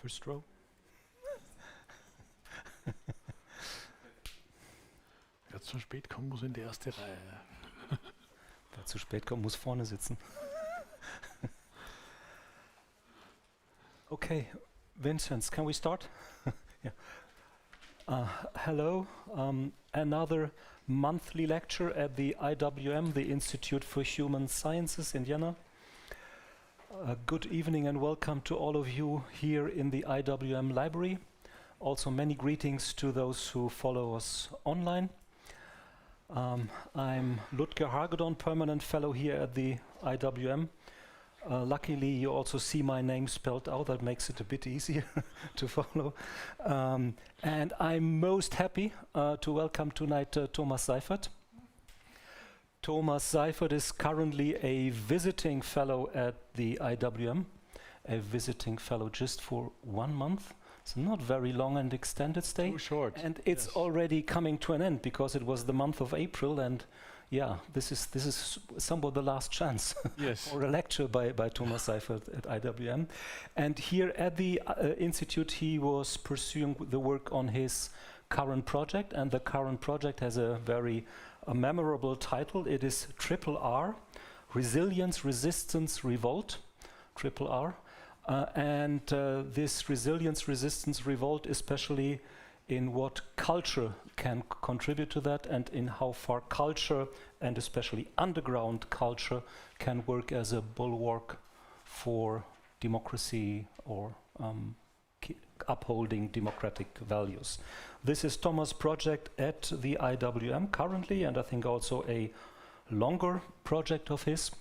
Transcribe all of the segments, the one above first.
First row. Wer zu spät kommt, muss in die erste Reihe. Wer zu spät kommt, muss vorne sitzen. Okay, Vincenz, can we start? Yeah. Hello, another monthly lecture at the IWM, the Institute for Human Sciences in Vienna. Good evening and welcome to all of you here in the IWM Library. Also many greetings to those who follow us online. I'm Ludger Hagedorn, permanent fellow here at the IWM. Luckily, you also see my name spelled out. That makes it a bit easier to follow. And I'm most happy to welcome tonight Thomas Seifert. Thomas Seifert is currently a visiting fellow at the IWM, a visiting fellow just for 1 month. It's not very long and extended stay. Too short. And it's already coming to an end because it was the month of April, and yeah, this is somewhat the last chance for a lecture by Thomas Seifert at IWM. And here at the Institute, he was pursuing the work on his current project, and the current project has a very memorable title. It is RRR, Resilience, Resistance, Revolt, RRR. And this resilience, resistance, revolt, especially in what culture can contribute to that, and in how far culture, and especially underground culture, can work as a bulwark for democracy or upholding democratic values. This is Thomas' project at the IWM currently, and I think also a longer project of his.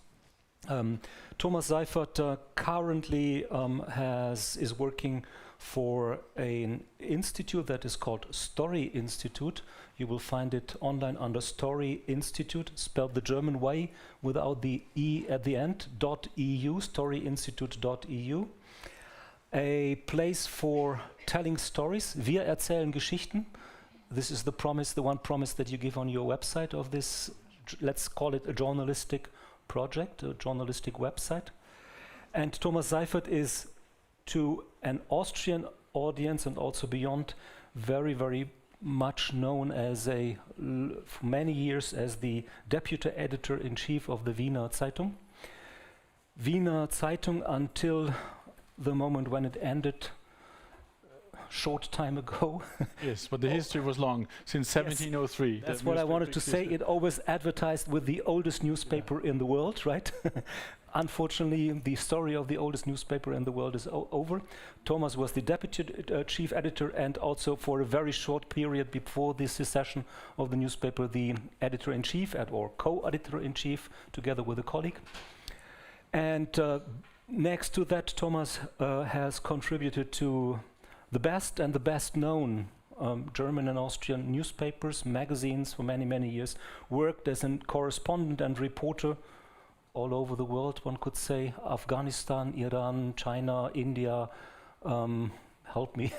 Thomas Seifert currently is working for an institute that is called Story Institute. You will find it online under Story Institute, spelled the German way without the E at the end, .eu, storyinstitute.eu. A place for telling stories. Wir erzählen Geschichten. This is the promise, the one promise that you give on your website of this, let's call it a journalistic project, a journalistic website. And Thomas Seifert is, to an Austrian audience and also beyond, very, very much known as for many years as the deputy editor-in-chief of the Wiener Zeitung. Wiener Zeitung until the moment when it ended short time ago. Yes, but the history was long, since 1703. Yes, that's what I wanted to say. It always advertised with the oldest newspaper in the world, right? Unfortunately, the story of the oldest newspaper in the world is over. Thomas was the deputy chief editor, and also for a very short period before the secession of the newspaper, the editor-in-chief or co-editor-in-chief, together with a colleague. And next to that, Thomas has contributed to the best and the best known German and Austrian newspapers, magazines for many, many years, worked as a correspondent and reporter all over the world, one could say, Afghanistan, Iran, China, India, help me,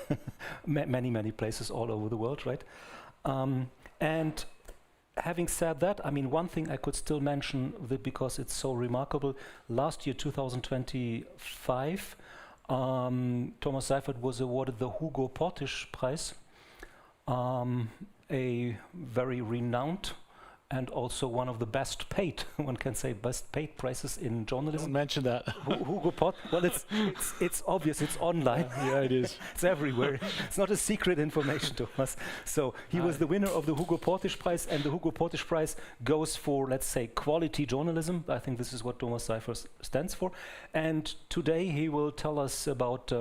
many, many places all over the world, right? And having said that, I mean, one thing I could still mention because it's so remarkable, last year, 2025, Thomas Seifert was awarded the Hugo Portisch Prize, a very renowned and also one of the best paid, one can say, best paid prizes in journalism. Don't mention that. Hugo Portisch, well, it's obvious, it's online. Yeah, it is. It's everywhere. It's not a secret information to us. So he was the winner of the Hugo Portisch Prize, and the Hugo Portisch Prize goes for, let's say, quality journalism. I think this is what Thomas Seifert stands for. And today he will tell us about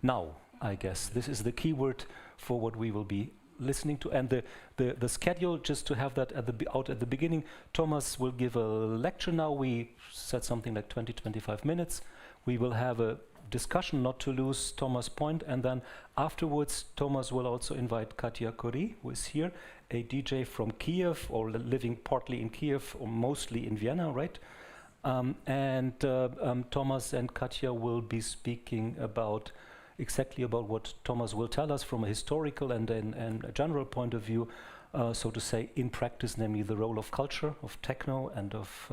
now, I guess. This is the key word for what we will be listening to, and the schedule, just to have that out at the beginning. Thomas will give a lecture now. We said something like 20-25 minutes. We will have a discussion, not to lose Thomas' point, and then afterwards Thomas will also invite Katya Kuri, who is here, a DJ from Kyiv, or living partly in Kyiv or mostly in Vienna, right? And Thomas and Katya will be speaking exactly about what Thomas will tell us from a historical and a general point of view, so to say, in practice, namely the role of culture, of techno, and of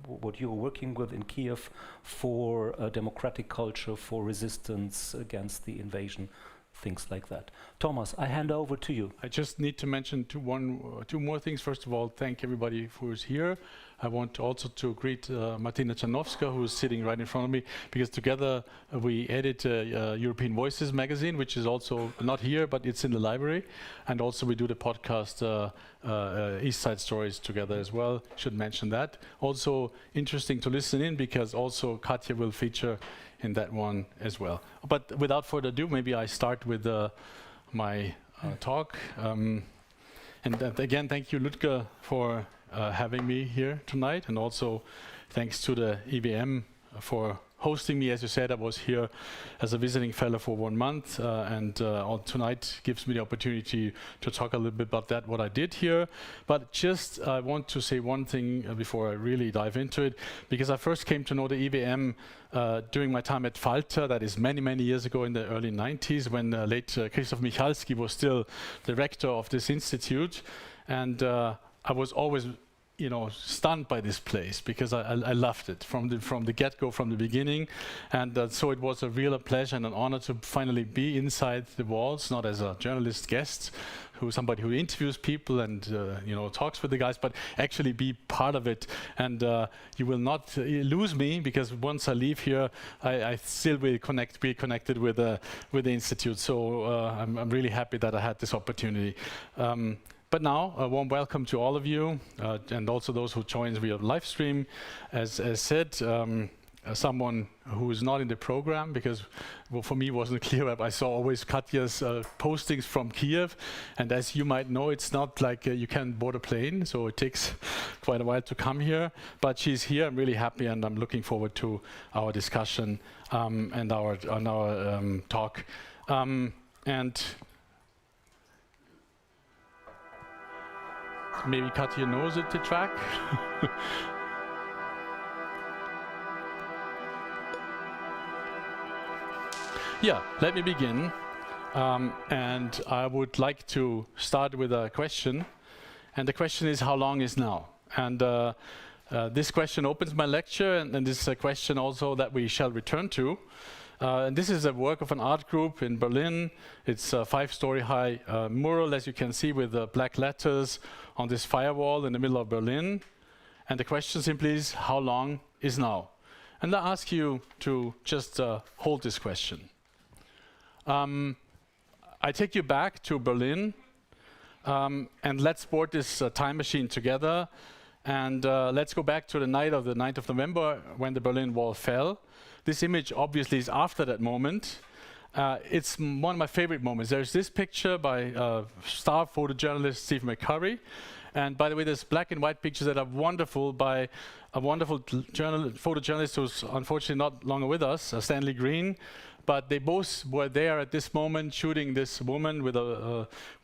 what you are working with in Kyiv for democratic culture, for resistance against the invasion, things like that. Thomas, I hand over to you. I just need to mention two more things. First of all, thank everybody who is here. I want also to greet Martina Czarnowska, who is sitting right in front of me, because together we edit European Voices magazine, which is also not here, but it's in the library. And also we do the podcast East Side Stories together as well. Should mention that. Also interesting to listen in, because also Katja will feature in that one as well. But without further ado, maybe I start with my talk. And again, thank you, Ludger, for having me here tonight, and also thanks to the IWM for hosting me. As you said, I was here as a visiting fellow for 1 month, and tonight gives me the opportunity to talk a little bit about that, what I did here. But just I want to say one thing before I really dive into it, because I first came to know the IWM during my time at Falter, that is many, many years ago in the early 90s, when late Krzysztof Michalski was still director of this institute. And I was always, stunned by this place, because I loved it from the get-go, from the beginning. And so it was a real pleasure and an honor to finally be inside the walls, not as a journalist guest, somebody who interviews people and talks with the guys, but actually be part of it. And you will not lose me, because once I leave here, I still will be connected with the institute. So I'm really happy that I had this opportunity. But now, a warm welcome to all of you, and also those who joined via live stream. As said, someone who is not in the program, because for me it wasn't clear. I saw always Katja's postings from Kyiv, and as you might know, it's not like you can board a plane, so it takes quite a while to come here. But she's here. I'm really happy, and I'm looking forward to our discussion and our talk. And maybe Katja knows it, the track. Yeah, let me begin. And I would like to start with a question. And the question is, how long is now? And this question opens my lecture, and this is a question also that we shall return to. And this is a work of an art group in Berlin. It's a 5-story high mural, as you can see, with black letters on this firewall in the middle of Berlin. And the question simply is, how long is now? And I ask you to just hold this question. I take you back to Berlin, and let's board this time machine together. And let's go back to the night of the 9th of November, when the Berlin Wall fell. This image obviously is after that moment. It's one of my favorite moments. There's this picture by star photojournalist Stephen McCurry. And by the way, there's black and white pictures that are wonderful by a wonderful photojournalist who's unfortunately not longer with us, Stanley Green. But they both were there at this moment shooting this woman with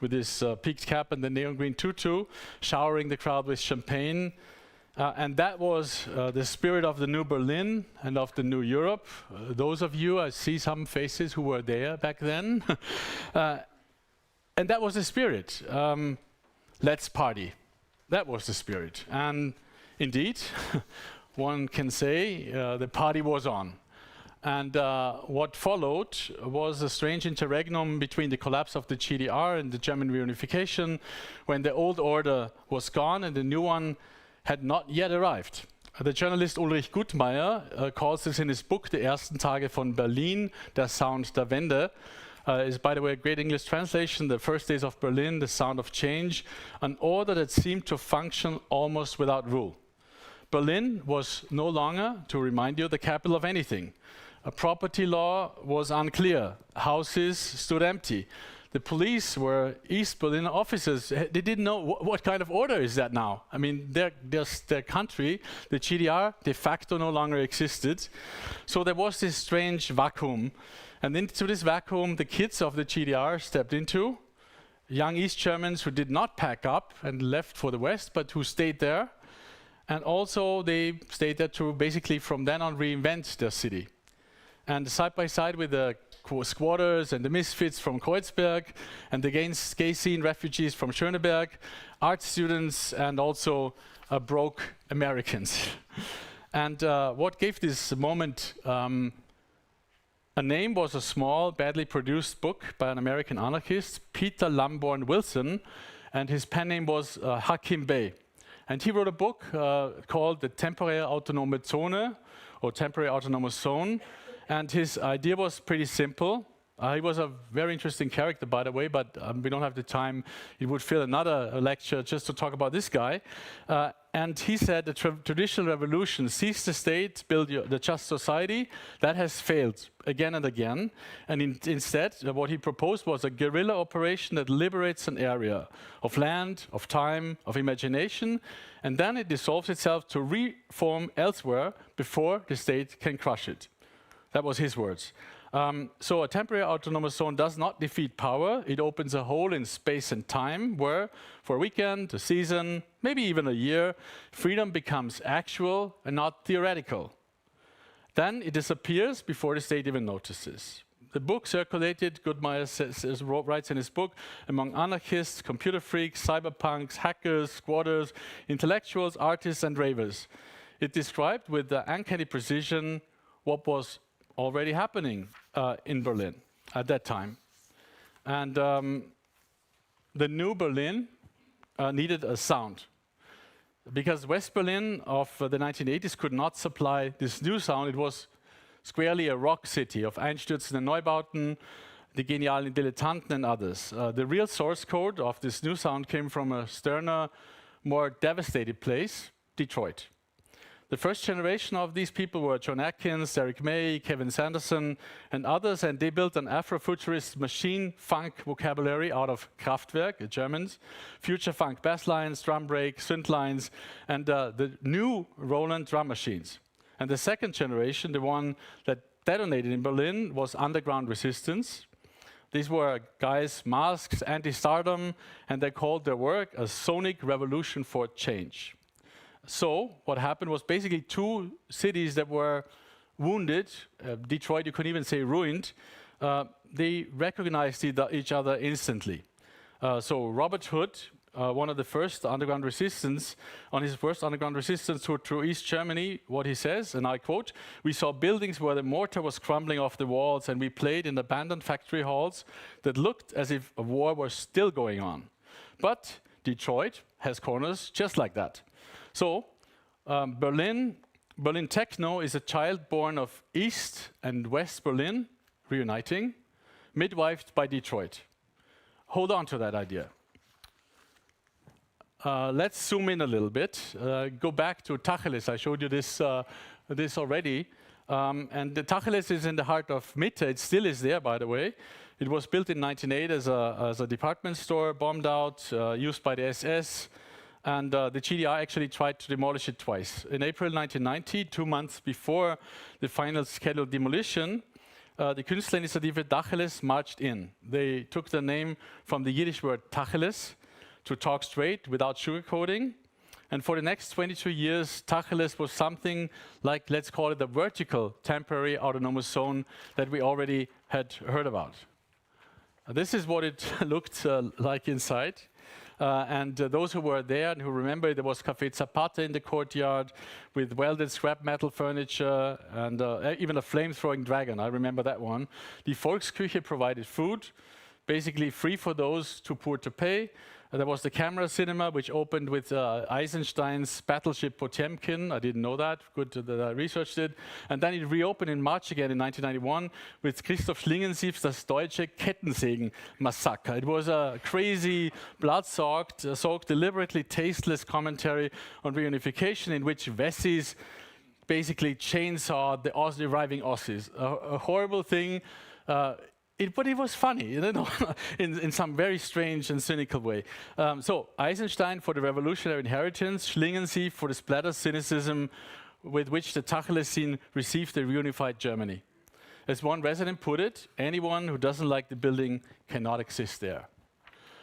this peaked cap and the neon green tutu, showering the crowd with champagne. And that was the spirit of the new Berlin and of the new Europe. Those of you, I see some faces who were there back then. And that was the spirit. Let's party. That was the spirit. And indeed, one can say the party was on. And what followed was a strange interregnum between the collapse of the GDR and the German reunification, when the old order was gone and the new one had not yet arrived. The journalist Ulrich Guttmeier calls this in his book, Die ersten Tage von Berlin, der Sound der Wende. Is, by the way, a great English translation, The First Days of Berlin, the Sound of Change, an order that seemed to function almost without rule. Berlin was no longer, to remind you, the capital of anything. A property law was unclear. Houses stood empty. The police were East Berlin officers. They didn't know what kind of order is that now. I mean, their country, the GDR, de facto no longer existed. So there was this strange vacuum. And into this vacuum, the kids of the GDR stepped into. Young East Germans who did not pack up and left for the West, but who stayed there. And also they stayed there to basically from then on reinvent their city. And side by side with the squatters and the misfits from Kreuzberg, and the gay scene refugees from Schöneberg, art students, and also broke Americans. And what gave this moment a name was a small, badly produced book by an American anarchist, Peter Lamborn Wilson, and his pen name was Hakim Bey. And he wrote a book called The Temporär Autonome Zone, or Temporary Autonomous Zone. And his idea was pretty simple. He was a very interesting character, by the way, but we don't have the time. It would fill another lecture just to talk about this guy. And he said the traditional revolution, seize the state, build the just society, that has failed again and again. And instead, what he proposed was a guerrilla operation that liberates an area of land, of time, of imagination, and then it dissolves itself to reform elsewhere before the state can crush it. That was his words. So a temporary autonomous zone does not defeat power. It opens a hole in space and time where, for a weekend, a season, maybe even a year, freedom becomes actual and not theoretical. Then it disappears before the state even notices. The book circulated, Goodmeyer writes in his book, among anarchists, computer freaks, cyberpunks, hackers, squatters, intellectuals, artists, and ravers. It described with uncanny precision what was already happening in Berlin at that time. And the new Berlin needed a sound. Because West Berlin of the 1980s could not supply this new sound. It was squarely a rock city of Einstürzende Neubauten, die genialen Dilettanten and others. The real source code of this new sound came from a sterner, more devastated place, Detroit. The first generation of these people were John Atkins, Derek May, Kevin Sanderson, and others, and they built an Afrofuturist machine funk vocabulary out of Kraftwerk, the Germans, future funk bass lines, drum break, synth lines, and the new Roland drum machines. And the second generation, the one that detonated in Berlin, was underground resistance. These were guys, masks, anti-stardom, and they called their work a sonic revolution for change. So what happened was basically two cities that were wounded, Detroit you could even say ruined, they recognized each other instantly. So Robert Hood, one of the first underground resistance, on his first underground resistance tour through East Germany, what he says, and I quote, "We saw buildings where the mortar was crumbling off the walls, and we played in abandoned factory halls that looked as if a war was still going on. But Detroit has corners just like that." So Berlin techno is a child born of East and West Berlin reuniting, midwifed by Detroit. Hold on to that idea. Let's zoom in a little bit. Go back to Tacheles. I showed you this already. And the Tacheles is in the heart of Mitte. It still is there, by the way. It was built in 1908 as a department store, bombed out, used by the SS. And the GDR actually tried to demolish it twice. In April 1990, 2 months before the final scheduled demolition, the Künstlerinitiative Tacheles marched in. They took the name from the Yiddish word Tacheles, to talk straight without sugarcoating. And for the next 22 years, Tacheles was something like, let's call it a vertical temporary autonomous zone that we already had heard about. This is what it looked like inside. And those who were there and who remember, there was Café Zapata in the courtyard with welded scrap metal furniture and even a flame-throwing dragon. I remember that one. The Volksküche provided food, basically free for those too poor to pay. There was the camera cinema, which opened with Eisenstein's battleship Potemkin. I didn't know that. Good that I researched it. And then it reopened in March again in 1991 with Christoph Schlingensief's Das Deutsche Kettensägen-Massaker. It was a crazy, blood-soaked, deliberately tasteless commentary on reunification in which Wessis basically chainsaw the arriving Aussies. A horrible thing. But it was funny, you know, in some very strange and cynical way. So Eisenstein for the revolutionary inheritance, Schlingensief for the splatter cynicism with which the Tacheles scene received a reunified Germany. As one resident put it, anyone who doesn't like the building cannot exist there.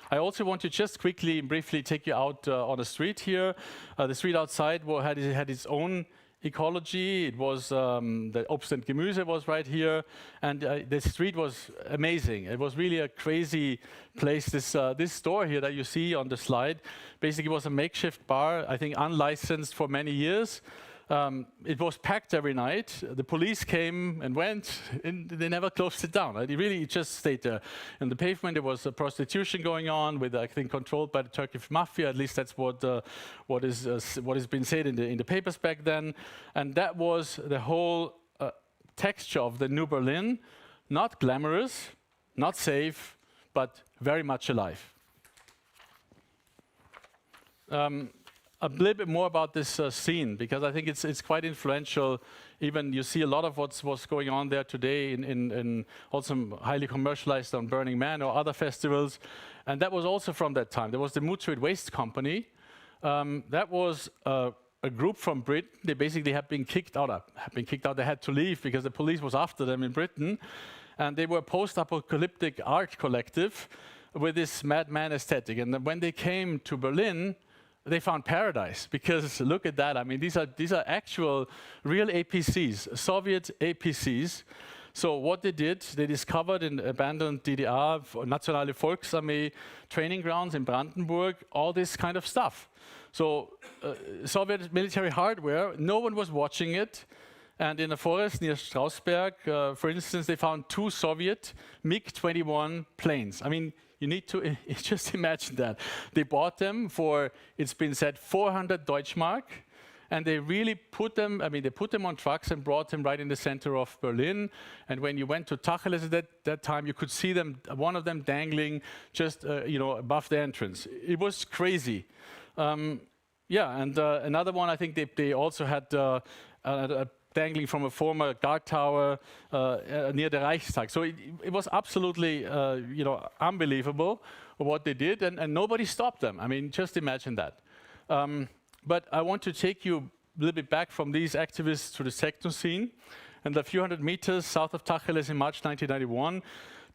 I also want to just quickly and briefly take you out on the street here. The street outside had its own ecology. It was the Obst und Gemüse was right here, and the street was amazing. It was really a crazy place. This store here that you see on the slide basically was a makeshift bar, I think unlicensed for many years. It was packed every night. The police came and went, and they never closed it down. It just stayed there. In the pavement, there was prostitution going on, with I think controlled by the Turkish mafia. At least that's what has been said in the papers back then. And that was the whole texture of the New Berlin. Not glamorous, not safe, but very much alive. A little bit more about this scene, because I think it's quite influential. Even you see a lot of what's going on there today in also highly commercialized on Burning Man or other festivals. And that was also from that time. There was the Mutual Waste Company. That was a group from Britain. They basically had been kicked out. They had to leave because the police was after them in Britain. And they were a post-apocalyptic art collective with this madman aesthetic. And then when they came to Berlin, they found paradise, because look at that. I mean, these are actual real APCs, Soviet APCs. So what they did, they discovered in abandoned DDR, Nationale Volksarmee training grounds in Brandenburg, all this kind of stuff. So Soviet military hardware, no one was watching it. And in a forest near Strausberg, for instance, they found 2 Soviet MiG-21 planes. I mean, you need to just imagine that. They bought them for, it's been said, 400 Deutschmark. And they really put them, they put them on trucks and brought them right in the center of Berlin. And when you went to Tacheles at that time, you could see them, one of them dangling just above the entrance. It was crazy. Another one, I think they also had dangling from a former guard tower near the Reichstag. So it was absolutely, unbelievable what they did, and nobody stopped them. I mean, just imagine that. But I want to take you a little bit back from these activists to the techno scene. And a few hundred meters south of Tacheles in March 1991,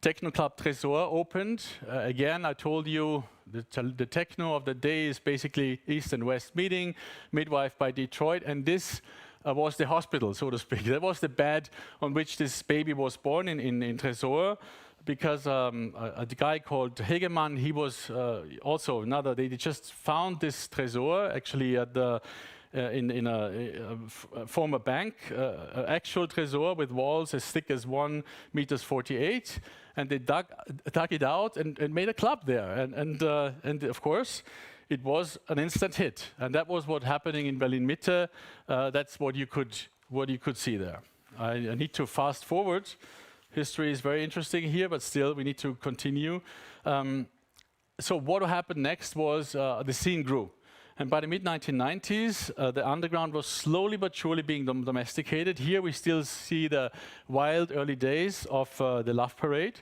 techno club Tresor opened. Again, I told you the techno of the day is basically East and West meeting, midwife by Detroit, and this was the hospital, so to speak. That was the bed on which this baby was born in Tresor, because a guy called Hagedorn, he was also another. They just found this Tresor actually at the in a former bank, actual Tresor with walls as thick as 1 meter 48, and they dug it out and made a club there, and of course, it was an instant hit, and that was what happening in Berlin Mitte. That's what you could see there. I need to fast forward. History is very interesting here, but still we need to continue. So what happened next was the scene grew, and by the mid-1990s, the underground was slowly but surely being domesticated. Here we still see the wild early days of the Love Parade.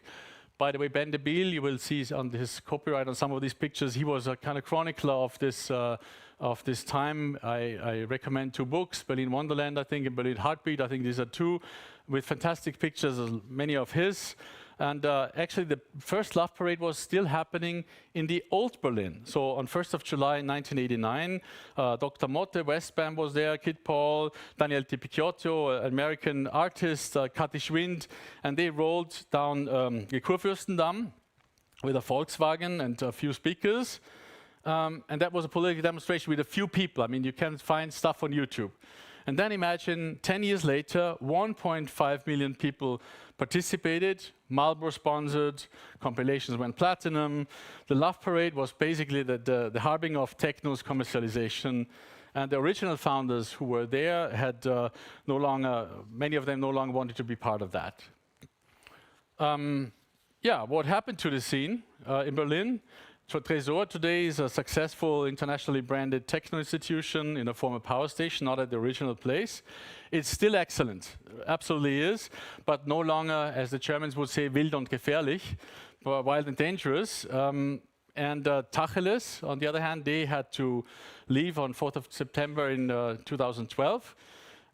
By the way, Ben de Biel, you will see on his copyright on some of these pictures, he was a kind of chronicler of this time. I recommend 2 books, Berlin Wonderland, I think, and Berlin Heartbeat. I think these are 2 with fantastic pictures, many of his. And actually, the first Love Parade was still happening in the old Berlin. So on 1st of July 1989, Dr. Motte, West Band was there, Kid Paul, Daniel Tipicchiotto, American artist, Kati Schwind, and they rolled down the Kurfürstendamm with a Volkswagen and a few speakers. And that was a political demonstration with a few people. I mean, you can find stuff on YouTube. And then imagine 10 years later, 1.5 million people participated, Marlboro sponsored, compilations went platinum. The Love Parade was basically the harbinger of techno's commercialization. And the original founders who were there had many of them no longer wanted to be part of that. What happened to the scene in Berlin? So Tresor today is a successful internationally branded techno institution in a former power station, not at the original place. It's still excellent, absolutely is, but no longer, as the Germans would say, wild und gefährlich, wild and dangerous. And Tacheles, on the other hand, they had to leave on 4th of September in 2012.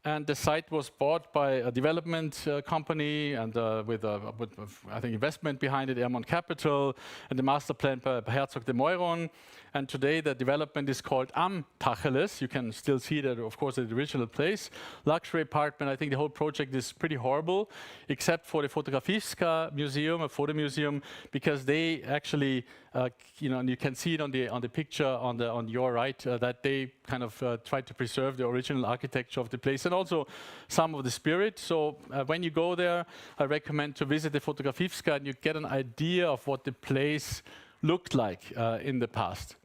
And the site was bought by a development company and with I think, investment behind it, Airmont Capital, and the master plan by Herzog de Meuron. And today the development is called Am Tacheles. You can still see that, of course, at the original place. Luxury apartment. I think the whole project is pretty horrible, except for the Fotografivska Museum, a photo museum, because they actually, and you can see it on the picture on your right, that they kind of tried to preserve the original architecture of the place and also some of the spirit. So when you go there, I recommend to visit the Fotografivska and you get an idea of what the place looked like in the past.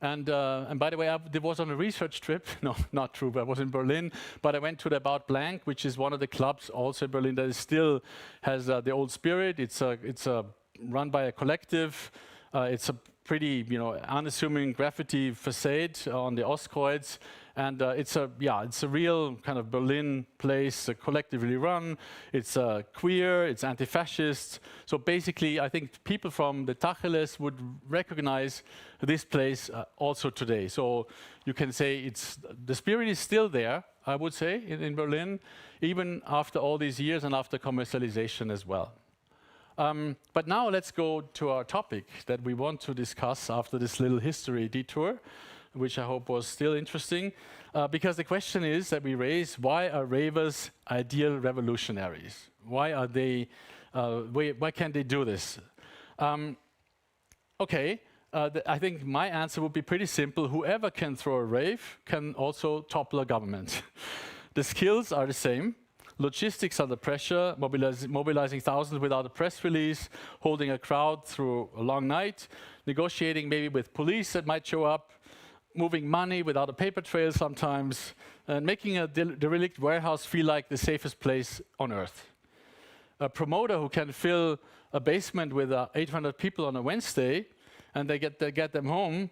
And by the way, there was on a research trip, no, not true, but I was in Berlin, but I went to the About Blank, which is one of the clubs also in Berlin that still has the old spirit. It's run by a collective. It's a pretty, unassuming graffiti facade on the Ostkreuz. And it's a real kind of Berlin place, collectively run. It's queer, it's anti-fascist. So basically, I think people from the Tacheles would recognize this place also today. So you can say the spirit is still there, I would say, in Berlin, even after all these years and after commercialization as well. But now let's go to our topic that we want to discuss after this little history detour, which I hope was still interesting, because the question is that we raise, why are ravers ideal revolutionaries? Why are they, why can't they do this? I think my answer would be pretty simple. Whoever can throw a rave can also topple a government. The skills are the same. Logistics under pressure, mobilizing thousands without a press release, holding a crowd through a long night, negotiating maybe with police that might show up, moving money without a paper trail sometimes, and making a derelict warehouse feel like the safest place on earth. A promoter who can fill a basement with 800 people on a Wednesday, and they get them home,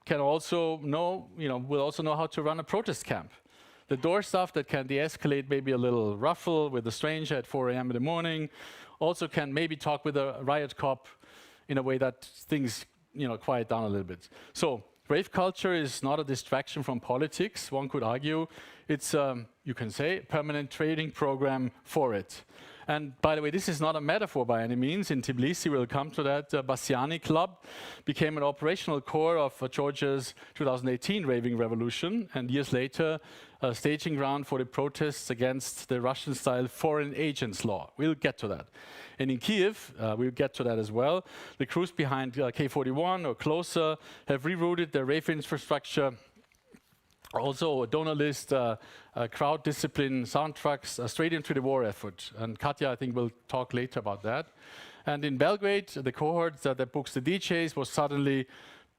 can also will also know how to run a protest camp. The door stuff that can de-escalate maybe a little ruffle with a stranger at 4 a.m. in the morning, also can maybe talk with a riot cop in a way that things quiet down a little bit. So rave culture is not a distraction from politics, one could argue. It's, you can say, a permanent training program for it. And by the way, this is not a metaphor by any means. In Tbilisi, we'll come to that, Bassiani Club became an operational core of Georgia's 2018 raving revolution, and years later, a staging ground for the protests against the Russian-style foreign agents law. We'll get to that. And in Kyiv, we'll get to that as well. The crews behind K41 or closer have rerouted their rave infrastructure. Also, a donor list, crowd discipline, soundtracks, straight into the war effort. And Katja, I think, will talk later about that. And in Belgrade, the cohort that books the DJs was suddenly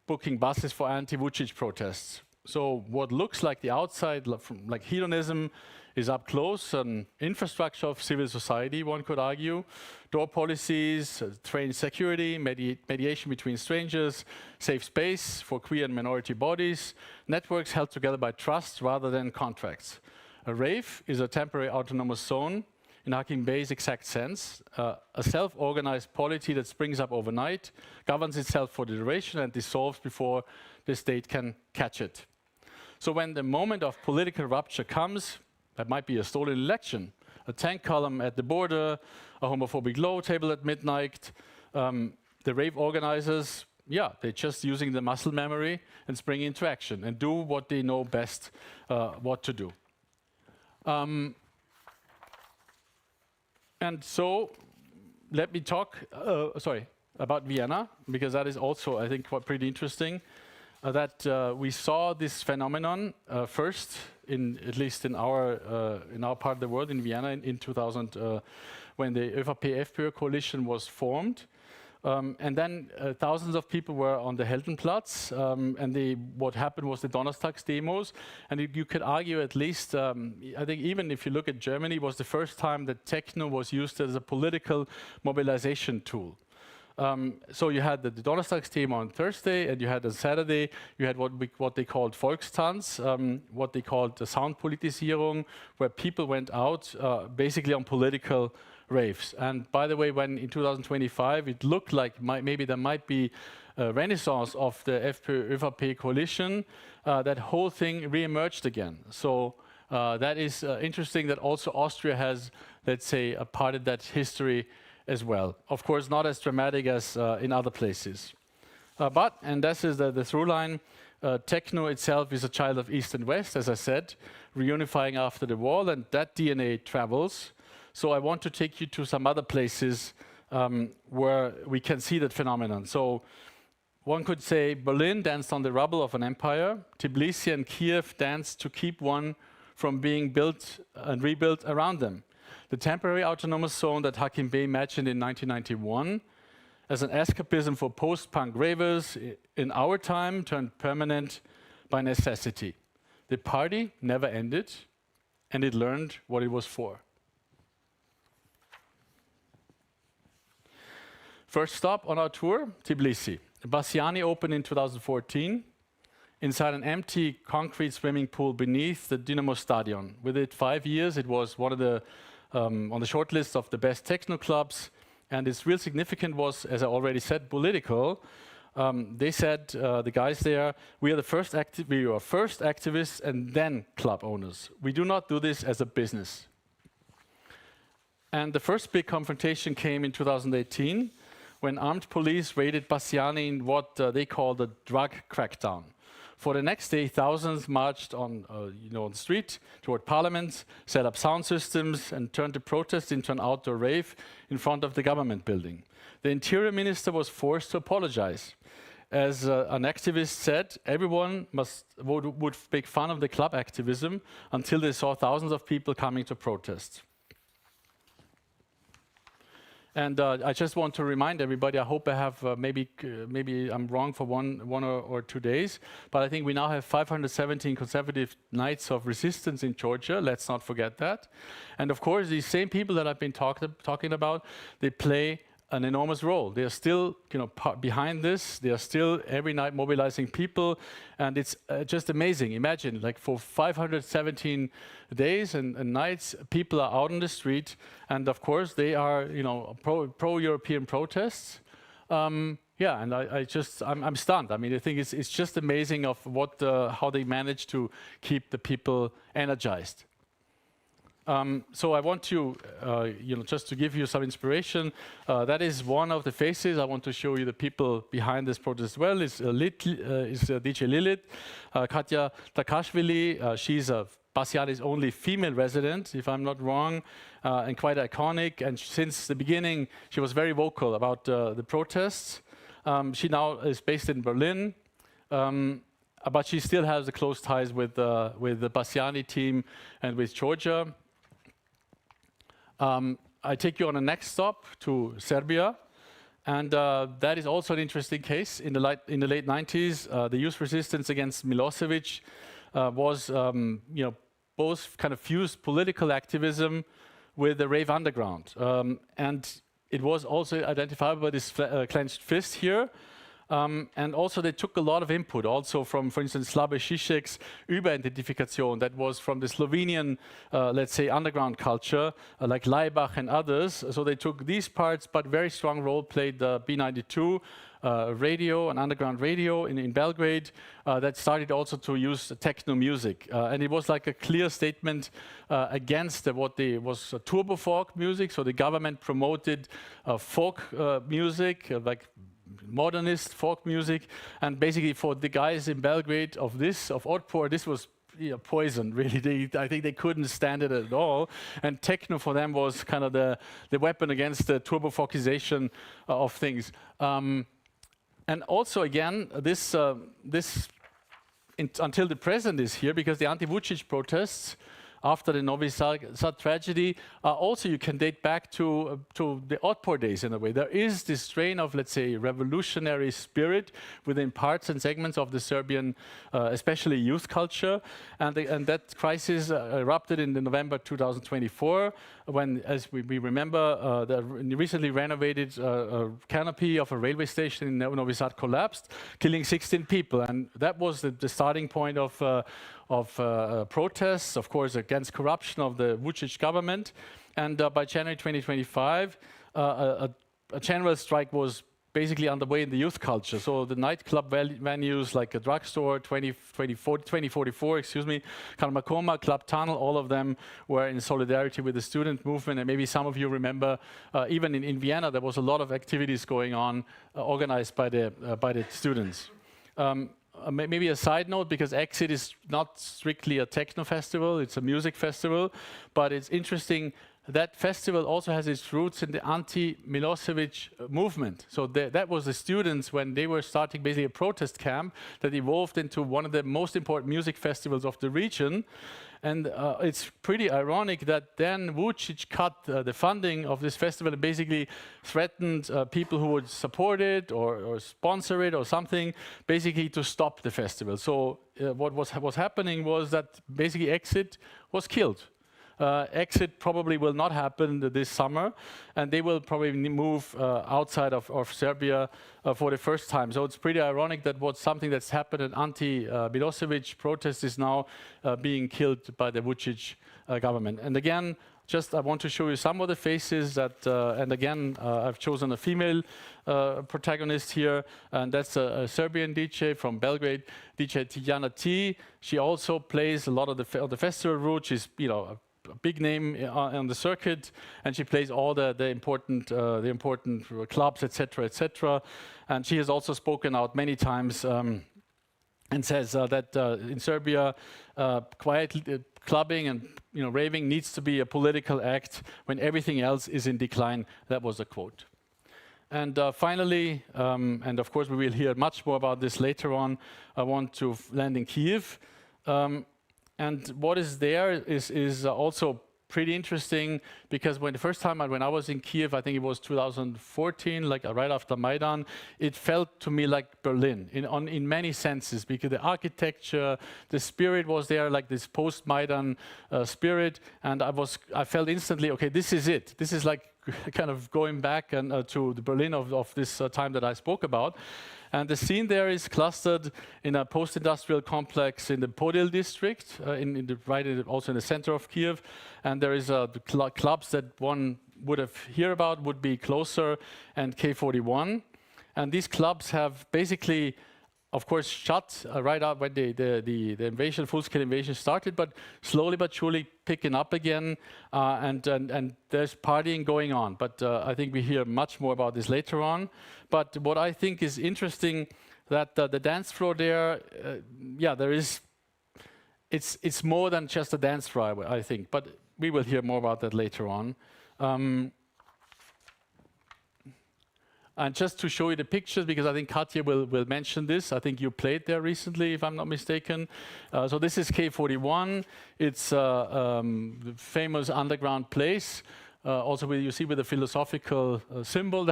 booking buses for anti-Vučić protests. So what looks like the outside, like hedonism, is up close, an infrastructure of civil society, one could argue. Door policies, trained security, mediation between strangers, safe space for queer and minority bodies, networks held together by trust rather than contracts. A rave is a temporary autonomous zone, in Hakim Bey's exact sense, a self-organized polity that springs up overnight, governs itself for the duration and dissolves before the state can catch it. So when the moment of political rupture comes, that might be a stolen election, a tank column at the border, a homophobic law table at midnight. The rave organizers, they're just using the muscle memory and spring into action and do what they know best what to do. And so let me talk, about Vienna, because that is also, I think, quite pretty interesting. That we saw this phenomenon first, at least in our part of the world, in Vienna in 2000, when the ÖVP-FPÖ coalition was formed. And then thousands of people were on the Heldenplatz, and what happened was the Donnerstags demos. And you could argue at least, I think even if you look at Germany, it was the first time that techno was used as a political mobilization tool. So you had the Donnerstags team on Thursday, and you had on Saturday, you had what they called Volkstanz, what they called the Soundpolitisierung, where people went out basically on political raves. And by the way, when in 2025, it looked like maybe there might be a renaissance of the FPÖ-ÖVP coalition, that whole thing re-emerged again. So That is interesting that also Austria has, let's say, a part of that history as well. Of course, not as dramatic as in other places. But, and this is the through line, techno itself is a child of East and West, as I said, reunifying after the war, and that DNA travels. So I want to take you to some other places where we can see that phenomenon. So one could say Berlin danced on the rubble of an empire. Tbilisi and Kyiv danced to keep one from being built and rebuilt around them. The temporary autonomous zone that Hakim Bey imagined in 1991 as an escapism for post-punk ravers in our time turned permanent by necessity. The party never ended, and it learned what it was for. First stop on our tour, Tbilisi. Bassiani opened in 2014 inside an empty concrete swimming pool beneath the Dynamo Stadion. Within 5 years, it was one of the on the short list of the best techno clubs, and its real significance was, as I already said, political. They said, the guys there, we are first activists and then club owners. We do not do this as a business. And the first big confrontation came in 2018 when armed police raided Bassiani in what they called a drug crackdown. For the next day, thousands marched on the street toward parliament, set up sound systems, and turned the protest into an outdoor rave in front of the government building. The interior minister was forced to apologize. As an activist said, everyone would make fun of the club activism until they saw thousands of people coming to protest. And I just want to remind everybody, I hope I have, maybe I'm wrong for one or 2 days, but I think we now have 517 consecutive nights of resistance in Georgia. Let's not forget that. And of course, these same people that I've been talking about, they play an enormous role. They are still, behind this. They are still every night mobilizing people, and it's just amazing. Imagine, like for 517 days and nights, people are out on the street, and of course they are, pro-European protests. Yeah, and I'm stunned. I mean, I think it's just amazing of how they manage to keep the people energized. So I want to, just to give you some inspiration. That is one of the faces. I want to show you the people behind this protest as well. Is DJ Lilith, Katja Takashvili. She's Bassiani's only female resident, if I'm not wrong, and quite iconic. And since the beginning, she was very vocal about the protests. She now is based in Berlin. But she still has the close ties with the Bassiani team and with Georgia. I take you on the next stop to Serbia, and that is also an interesting case. In the late 90s, the youth resistance against Milošević was, both kind of fused political activism with the rave underground, and it was also identified by this clenched fist here. And also they took a lot of input also from, for instance, Slavoj Žižek's Überidentifikation, that was from the Slovenian, let's say, underground culture, like Laibach and others. So they took these parts, but very strong role played the B92 radio, an underground radio in Belgrade, that started also to use techno music. And it was like a clear statement against what was turbo folk music. So the government promoted folk music, like modernist folk music, and basically for the guys in Belgrade of Otpor, this was poison, really. I think they couldn't stand it at all, and techno for them was kind of the weapon against the turbo folkization of things. And also again, this until the present is here, because the anti-Vučić protests after the Novi Sad tragedy, also you can date back to the Otpor days in a way. There is this strain of, let's say, revolutionary spirit within parts and segments of the Serbian, especially youth culture, and that crisis erupted in November 2024, when, as we remember, the recently renovated canopy of a railway station in Novi Sad collapsed, killing 16 people, and that was the starting point of protests, of course, against corruption of the Vučić government. And by January 2025, a general strike was basically underway in the youth culture. So the nightclub venues like a drugstore, 2044, excuse me, Karmakoma, Club Tunnel, all of them were in solidarity with the student movement. And maybe some of you remember, even in Vienna, there was a lot of activities going on, organized by the students. Maybe a side note, because Exit is not strictly a techno festival, it's a music festival, but it's interesting. That festival also has its roots in the anti-Milošević movement. So that was the students when they were starting basically a protest camp that evolved into one of the most important music festivals of the region. And it's pretty ironic that then Vučić cut the funding of this festival and basically threatened people who would support it or sponsor it or something, basically to stop the festival. So what was happening was that basically Exit was killed. Exit probably will not happen this summer, and they will probably move outside of Serbia for the first time. So it's pretty ironic that something that's happened, an anti-Milošević protest, is now being killed by the Vučić government. And again, I want to show you some of the faces that, and again, I've chosen a female protagonist here, and that's a Serbian DJ from Belgrade, DJ Tijana T. She also plays a lot of the festival route. She's, a big name on the circuit, and she plays all the important clubs, etc., etc. And she has also spoken out many times and says that in Serbia, clubbing and raving needs to be a political act when everything else is in decline. That was a quote. And finally, and of course we will hear much more about this later on, I want to land in Kyiv. And what is there is also pretty interesting, because the first time when I was in Kyiv, I think it was 2014, like right after Maidan, it felt to me like Berlin in many senses, because the architecture, the spirit was there, like this post-Maidan spirit, and I felt instantly, okay, this is it. This is like kind of going back and to the Berlin of this time that I spoke about. And the scene there is clustered in a post-industrial complex in the Podil district, also in the center of Kyiv. And there is the clubs that one would have heard about would be Closer and K41. And these clubs have basically, of course, shut right up when the invasion, full-scale invasion started, but slowly but surely picking up again, and there's partying going on. But I think we hear much more about this later on. But what I think is interesting, that the dance floor there, it's more than just a dance floor, I think. But we will hear more about that later on. And just to show you the pictures, because I think Katja will mention this. I think you played there recently, if I'm not mistaken. So this is K41. It's the famous underground place. Also, you see with the philosophical symbol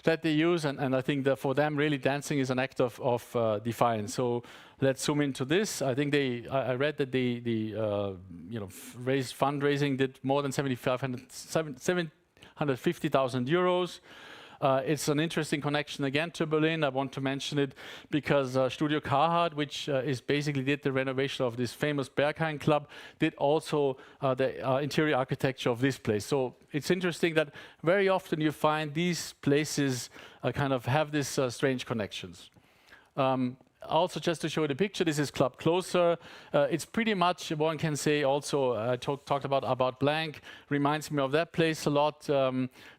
that they use. And I think that for them, really dancing is an act of defiance. So let's zoom into this. I think I read that they raised fundraising, did more than 750,000 euros. It's an interesting connection again to Berlin. I want to mention it because Studio Carhartt, which did the renovation of this famous Berghain club, did also the interior architecture of this place. So it's interesting that very often you find these places kind of have these strange connections. Also, just to show you the picture, this is Club Closer. It's pretty much, one can say also, talked about Blank, reminds me of that place a lot.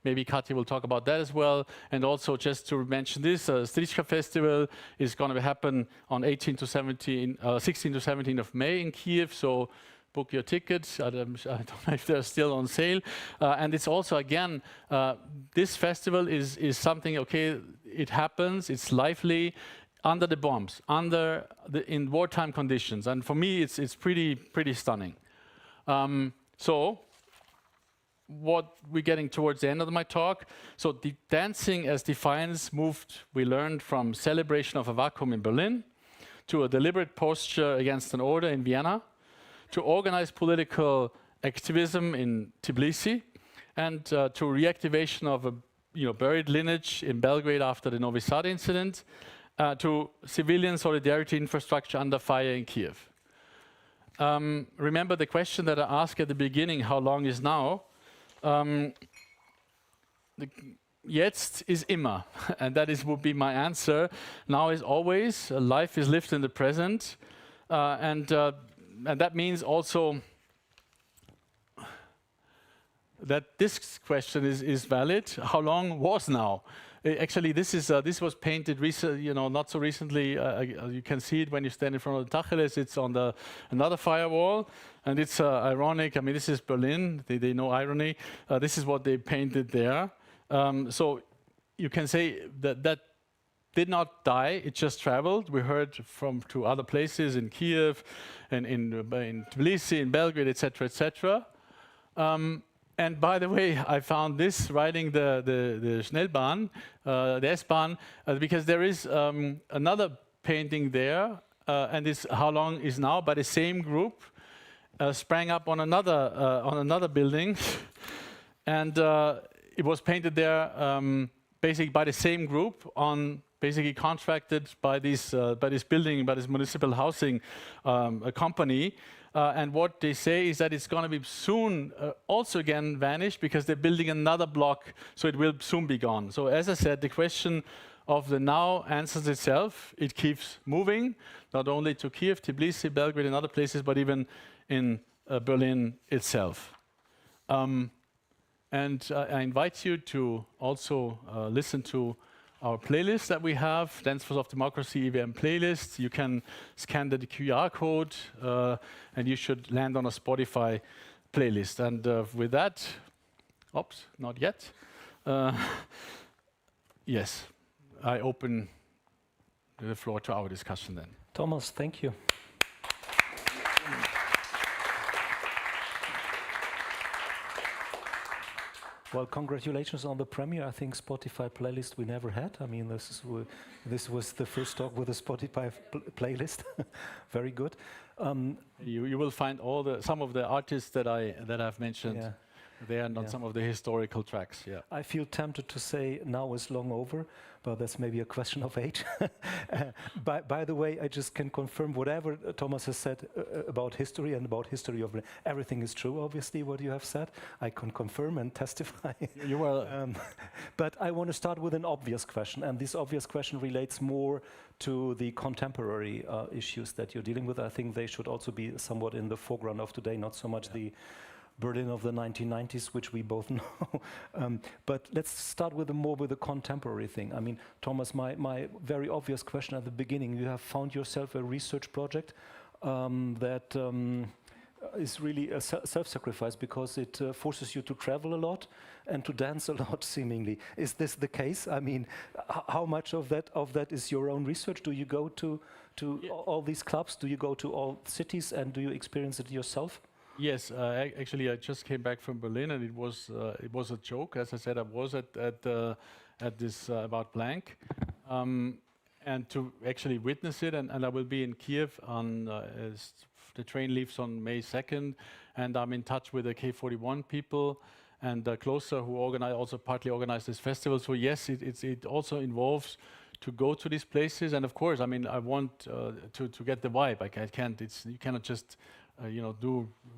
Maybe Katja will talk about that as well. And also, just to mention this, Strička Festival is going to happen on 16 to 17 of May in Kyiv. So book your tickets. I don't know if they're still on sale. And it's also, again, this festival is something, okay, it happens, it's lively, under the bombs, in wartime conditions, and for me, it's pretty stunning. So, what we're getting towards the end of my talk. So, the dancing as defiance moved. We learned from celebration of a vacuum in Berlin, to a deliberate posture against an order in Vienna, to organized political activism in Tbilisi, and to reactivation of a buried lineage in Belgrade after the Novi Sad incident. To civilian solidarity infrastructure under fire in Kyiv. Remember the question that I asked at the beginning, how long is now? Jetzt is immer, and that would be my answer. Now is always. Life is lived in the present, and that means also that this question is valid. How long was now? Actually, this was painted not so recently. You can see it when you stand in front of the Tacheles. It's on another firewall, and it's ironic. I mean, this is Berlin. They know irony. This is what they painted there. So you can say that did not die. It just traveled. We heard to other places in Kyiv, and in Tbilisi, in Belgrade, etc., etc. And by the way, I found this riding the Schnellbahn, the S-Bahn, because there is another painting there, and this How Long Is Now by the same group, sprang up on another building, and it was painted there basically by the same group, basically contracted by this municipal housing company. And what they say is that it's going to be soon also again vanished, because they're building another block, so it will soon be gone. So as I said, the question of the now answers itself. It keeps moving, not only to Kyiv, Tbilisi, Belgrade and other places, but even in Berlin itself. And I invite you to also listen to our playlist that we have, Dancefloors of Democracy IWM playlist. You can scan the QR code and you should land on a Spotify playlist. And with that, oops, not yet. Yes, I open the floor to our discussion then. Thomas, thank you. Well, congratulations on the premiere. I think Spotify playlist we never had. I mean, this was the first talk with a Spotify playlist. Very good. You will find some of the artists that I've mentioned there, and on some of the historical tracks. Yeah. I feel tempted to say now is long over, but that's maybe a question of age. By the way, I just can confirm whatever Thomas has said about history and about history of everything is true. Obviously, what you have said, I can confirm and testify. You will. But I want to start with an obvious question, and this obvious question relates more to the contemporary issues that you're dealing with. I think they should also be somewhat in the foreground of today, not so much the Berlin of the 1990s, which we both know. But let's start with the contemporary thing. I mean, Thomas, my very obvious question at the beginning, you have found yourself a research project that is really a self-sacrifice, because it forces you to travel a lot and to dance a lot, seemingly. Is this the case? I mean, how much of that is your own research? Do you go to all these clubs? Do you go to all cities, and do you experience it yourself? Yes, actually, I just came back from Berlin, and it was a joke. As I said, I was at this About Blank, and to actually witness it, and I will be in Kyiv on as the train leaves on May 2nd, and I'm in touch with the K41 people and Closer, who also partly organized this festival. So yes, it also involves to go to these places, and of course, I mean, I want to get the vibe. You cannot just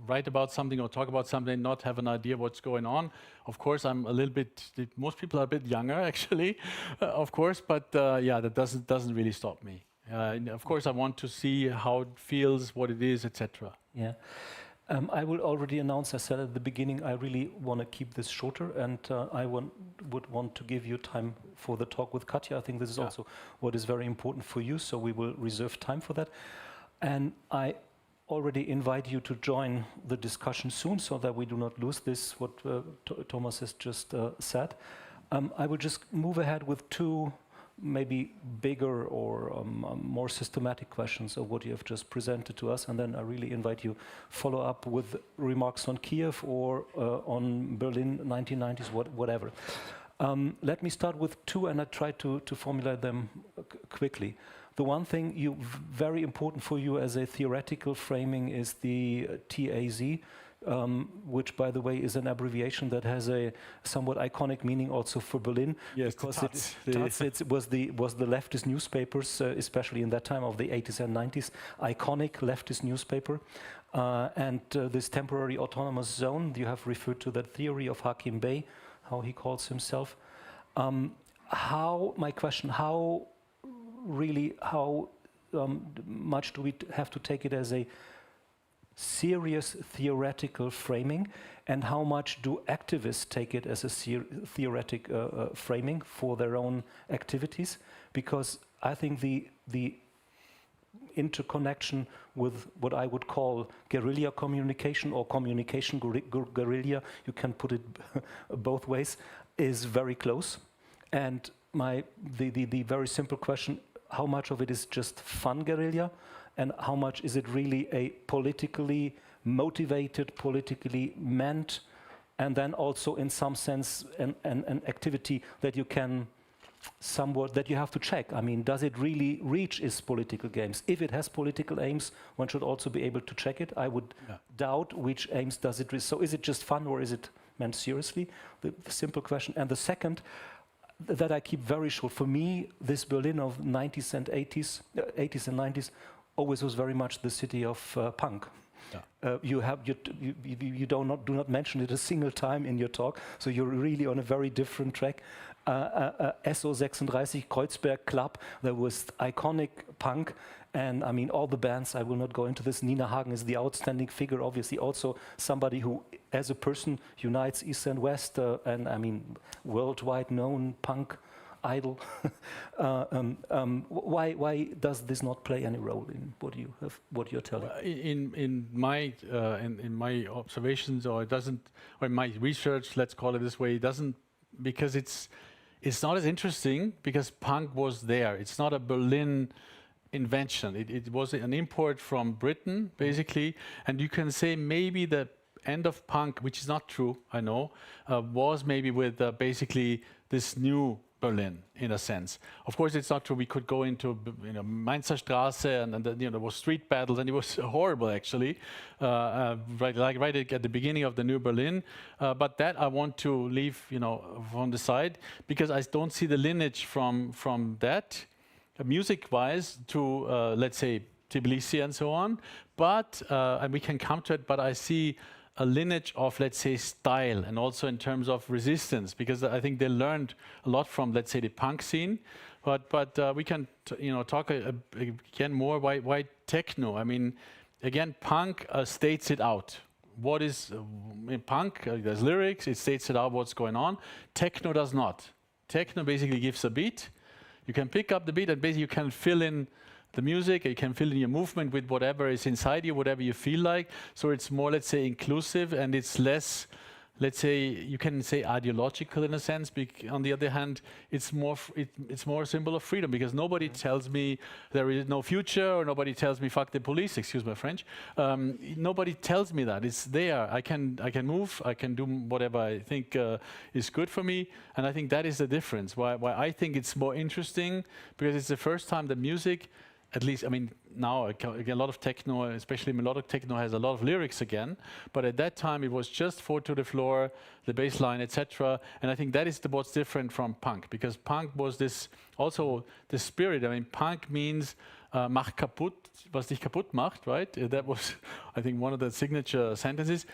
write about something or talk about something and not have an idea what's going on. Of course, I'm a little bit, most people are a bit younger actually, of course, but that doesn't really stop me. Of course, I want to see how it feels, what it is, etc. Yeah. I will already announce, I said at the beginning, I really want to keep this shorter, and I would want to give you time for the talk with Katja. I think this is also what is very important for you, so we will reserve time for that. And I already invite you to join the discussion soon, so that we do not lose this, what Thomas has just said. I will just move ahead with two maybe bigger or more systematic questions of what you have just presented to us, and then I really invite you follow up with remarks on Kyiv or on Berlin 1990s, whatever. Let me start with two, and I try to formulate them quickly. The one thing very important for you as a theoretical framing is the TAZ, which, by the way, is an abbreviation that has a somewhat iconic meaning also for Berlin. Yes, because it was the leftist newspapers, especially in that time of the 80s and 90s, iconic leftist newspaper. And this temporary autonomous zone, you have referred to that theory of Hakim Bey, how he calls himself. My question, how much do we have to take it as a serious theoretical framing, and how much do activists take it as a theoretic framing for their own activities? Because I think the interconnection with what I would call guerrilla communication or communication guerrilla, you can put it both ways, is very close. And the very simple question, how much of it is just fun guerrilla, and how much is it really a politically motivated, politically meant, and then also in some sense an activity that you can somewhat, that you have to check. I mean, does it really reach its political games? If it has political aims, one should also be able to check it. I would doubt which aims does it reach. So is it just fun, or is it meant seriously? The simple question. And the second, that I keep very short. For me, this Berlin of 90s and 80s and 90s always was very much the city of punk. Yeah. You do not mention it a single time in your talk, so you're really on a very different track. SO36 Kreuzberg Club, there was iconic punk, and I mean all the bands, I will not go into this. Nina Hagen is the outstanding figure, obviously also somebody who as a person unites East and West, and I mean worldwide known punk idol. Why does this not play any role in what you're telling? In my observations, or it doesn't, or in my research, let's call it this way, it doesn't, because it's not as interesting, because punk was there. It's not a Berlin invention. It was an import from Britain, basically, and you can say maybe the end of punk, which is not true, I know, was maybe with basically this new Berlin, in a sense. Of course, it's not true. We could go into, Mainzer Straße, and there was street battles, and it was horrible, actually, right at the beginning of the new Berlin. But that I want to leave, on the side, because I don't see the lineage from that, music-wise, to let's say Tbilisi and so on. But and we can come to it. But I see a lineage of, let's say, style, and also in terms of resistance, because I think they learned a lot from, let's say, the punk scene. But we can, talk again more. Why techno? I mean, again, punk states it out. What is in punk? There's lyrics. It states it out what's going on. Techno does not. Techno basically gives a beat. You can pick up the beat, and basically you can fill in the music, you can fill in your movement with whatever is inside you, whatever you feel like. So it's more, let's say, inclusive, and it's less, let's say, you can say ideological in a sense. On the other hand, it's more a symbol of freedom, because nobody tells me there is no future, or nobody tells me fuck the police, excuse my French. Nobody tells me that. It's there. I can move, I can do whatever I think is good for me, and I think that is the difference. Why I think it's more interesting, because it's the first time that music, at least, I mean, now a lot of techno, especially melodic techno, has a lot of lyrics again. But at that time, it was just 4 to the floor, the bass line, etc. And I think that is what's different from punk, because punk was this also the spirit. I mean, punk means mach kaputt, was dich kaputt macht, right? That was, I think, one of the signature sentences.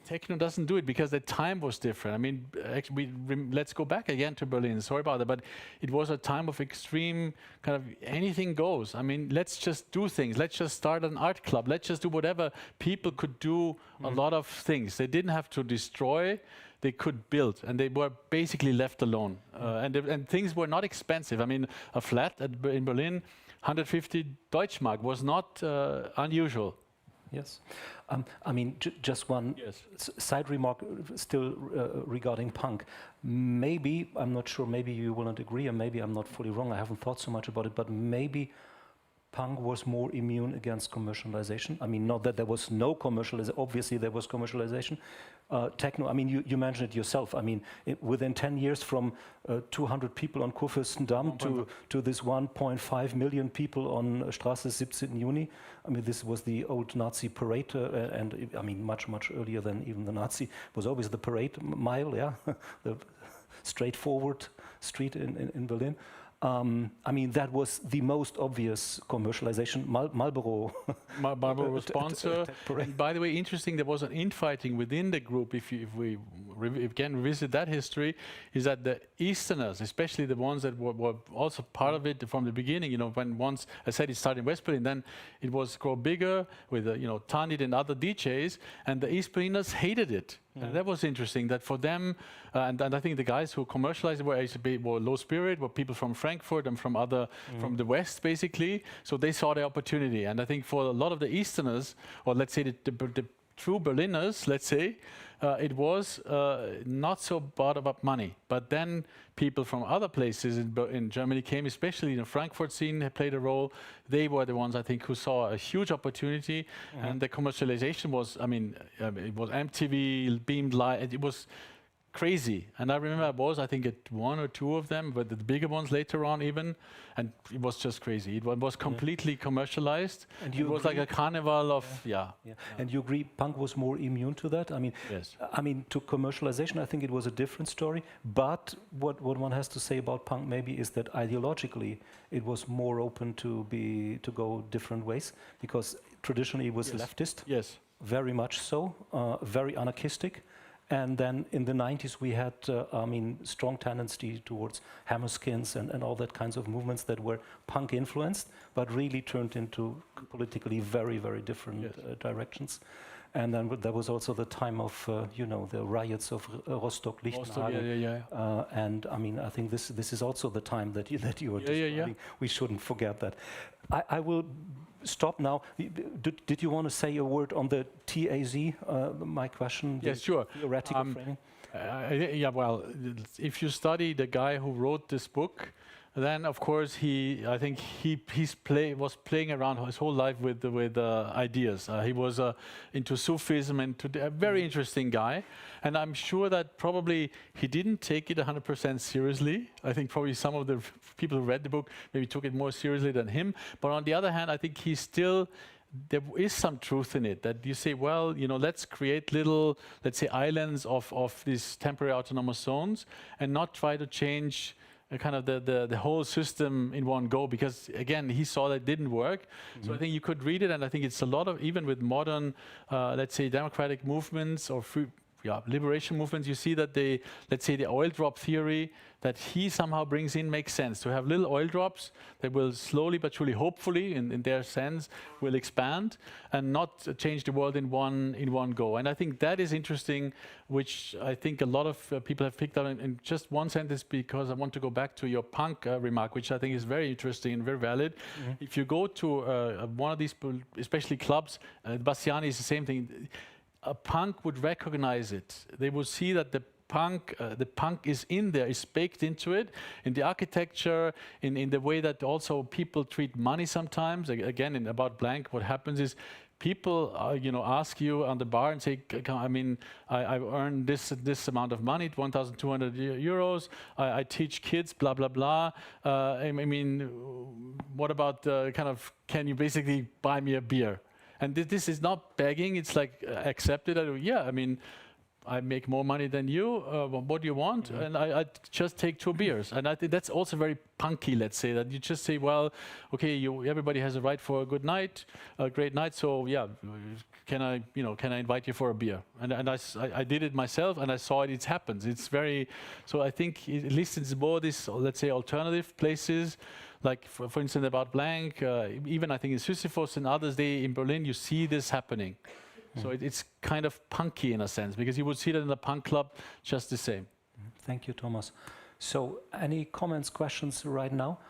Techno doesn't do it because the time was different. I mean, actually, let's go back again to Berlin. Sorry about that, but it was a time of extreme kind of anything goes. I mean, let's just do things. Let's just start an art club. Let's just do whatever. People could do a lot of things. They didn't have to destroy. They could build, and they were basically left alone. And things were not expensive. I mean, a flat in Berlin, 150 Deutschmark was not unusual. Yes. I mean, just one side remark still regarding punk. Maybe, I'm not sure, maybe you will not agree, and maybe I'm not fully wrong, I haven't thought so much about it, but maybe punk was more immune against commercialization. I mean, not that there was no commercialization, obviously there was commercialization. Techno, I mean, you mentioned it yourself. I mean, within 10 years from 200 people on Kurfürstendamm to this 1.5 million people on Straße 17. Juni. I mean, this was the old Nazi parade, and I mean, much earlier than even the Nazi. It was always the parade mile, yeah, the straightforward street in Berlin. I mean, that was the most obvious commercialization. Marlboro was sponsor. And by the way, interesting, there was an infighting within the group, if we again revisit that history, is that the Easterners, especially the ones that were also part of it from the beginning, you know, when once I said it started in West Berlin, then it was grow bigger with you know, Tanit and other DJs, and the East Berliners hated it. And that was interesting, that for them, and I think the guys who commercialized it were low spirit, were people from Frankfurt and from other, from the West basically, so they saw the opportunity. And I think for a lot of the Easterners, or let's say the true Berliners, let's say, it was not so bad about money. But then people from other places in Germany came, especially the Frankfurt scene played a role. They were the ones, I think, who saw a huge opportunity. And the commercialization was, I mean, it was MTV, beamed light, it was crazy. And I remember I was, I think, at one or two of them, but the bigger ones later on even, and it was just crazy. It was completely commercialized. And it was like a carnival of, And you agree punk was more immune to that? I mean, yes. I mean, to commercialization, I think it was a different story. But what one has to say about punk maybe is that ideologically it was more open to go different ways, because traditionally it was leftist. Yes. Very much so, very anarchistic. And then in the 90s we had, I mean, strong tendency towards Hammerskins and all that kinds of movements that were punk influenced, but really turned into politically very, very different Yes. directions. And then there was also the time of, you know, the riots of Rostock, Lichtenhagen. And I mean, I think this is also the time that you were describing. We shouldn't forget that. I will stop now. Did you want to say a word on the TAZ, my question? Yes, sure. Theoretical framing? Yeah, well, if you study the guy who wrote this book, then of course I think he was playing around his whole life with ideas. He was into Sufism and a very interesting guy. And I'm sure that probably he didn't take it 100% seriously. I think probably some of the people who read the book maybe took it more seriously than him. But on the other hand, I think there is some truth in it, that you say, well, you know, let's create little, let's say, islands of these temporary autonomous zones and not try to change kind of the whole system in one go, because again he saw that didn't work. So I think you could read it, and I think it's a lot of, even with modern let's say democratic movements or liberation movements, you see that let's say the oil drop theory that he somehow brings in makes sense. To have little oil drops that will slowly but surely, hopefully, in their sense, will expand and not change the world in one go. And I think that is interesting, which I think a lot of people have picked up in just one sentence, because I want to go back to your punk remark, which I think is very interesting and very valid. If you go to one of these, especially clubs, Bassiani is the same thing. A punk would recognize it. They would see that the punk is in there, is baked into it, in the architecture, in the way that also people treat money sometimes. Again, in About Blank, what happens is people, you know, ask you on the bar and say, I mean, I earned this amount of money, 1,200 euros. I teach kids, blah blah blah. I mean, what about kind of? Can you basically buy me a beer? And this is not begging, it's like accepted. I mean, I make more money than you, what do you want? And I just take 2 beers. And I think that's also very punky, let's say, that you just say, well, okay, everybody has a right for a good night, a great night, so yeah, can I invite you for a beer? And I did it myself, and I saw it happens. It's very, so I think at least it's more this, let's say, alternative places, like for instance About Blank, even I think in Sisyphus and others, in Berlin, you see this happening. So it's kind of punky in a sense, because you would see that in a punk club just the same. Thank you, Thomas. So any comments, questions right now?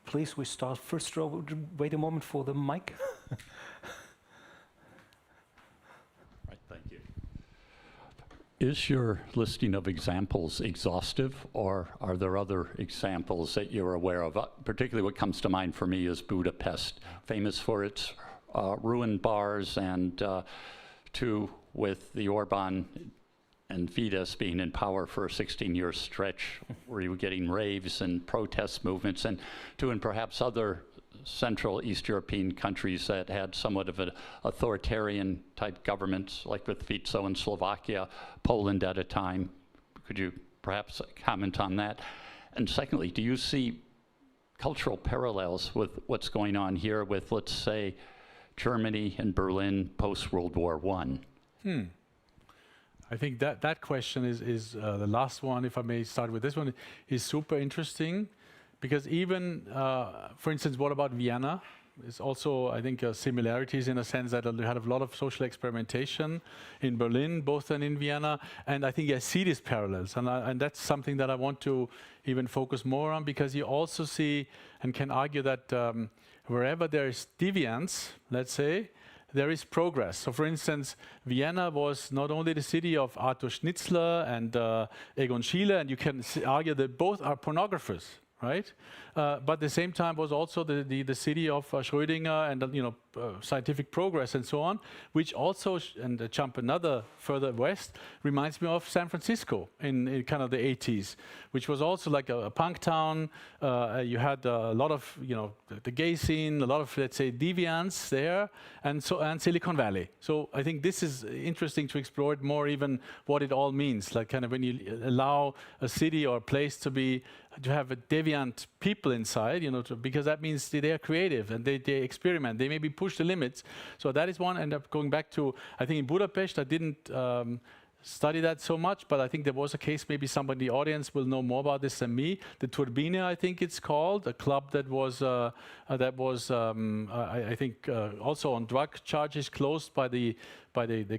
Please, we start first row. Wait a moment for the mic. Right, thank you. Is your listing of examples exhaustive, or are there other examples that you're aware of? Particularly what comes to mind for me is Budapest, famous for its ruined bars, and with the Orban and Fidesz being in power for a 16-year stretch where you were getting raves and protest movements, and in perhaps other Central East European countries that had somewhat of an authoritarian type governments, like with Fico in Slovakia, Poland at a time. Could you perhaps comment on that? And secondly, do you see cultural parallels with what's going on here with, let's say, Germany and Berlin post-World War I? I think that question is the last one, if I may start with this one, is super interesting, because even, for instance, what about Vienna? There's also, I think, similarities in a sense that you had a lot of social experimentation in Berlin, both and in Vienna, and I think I see these parallels, and that's something that I want to even focus more on, because you also see and can argue that wherever there is deviance, let's say, there is progress. So, for instance, Vienna was not only the city of Arthur Schnitzler and Egon Schiele, and you can argue that both are pornographers, right? But at the same time was also the city of Schrödinger and scientific progress and so on, which also, and jump another further west, reminds me of San Francisco in kind of the 80s, which was also like a punk town. You had a lot of, the gay scene, a lot of, let's say, deviance there, and Silicon Valley. So I think this is interesting to explore it more, even what it all means, like kind of when you allow a city or a place to have a deviant people inside, because that means they are creative and they experiment. They maybe push the limits. So that is one. And going back to, I think in Budapest, I didn't study that so much, but I think there was a case, maybe somebody in the audience will know more about this than me. The Turbine, I think it's called, a club that was I think also on drug charges, closed by the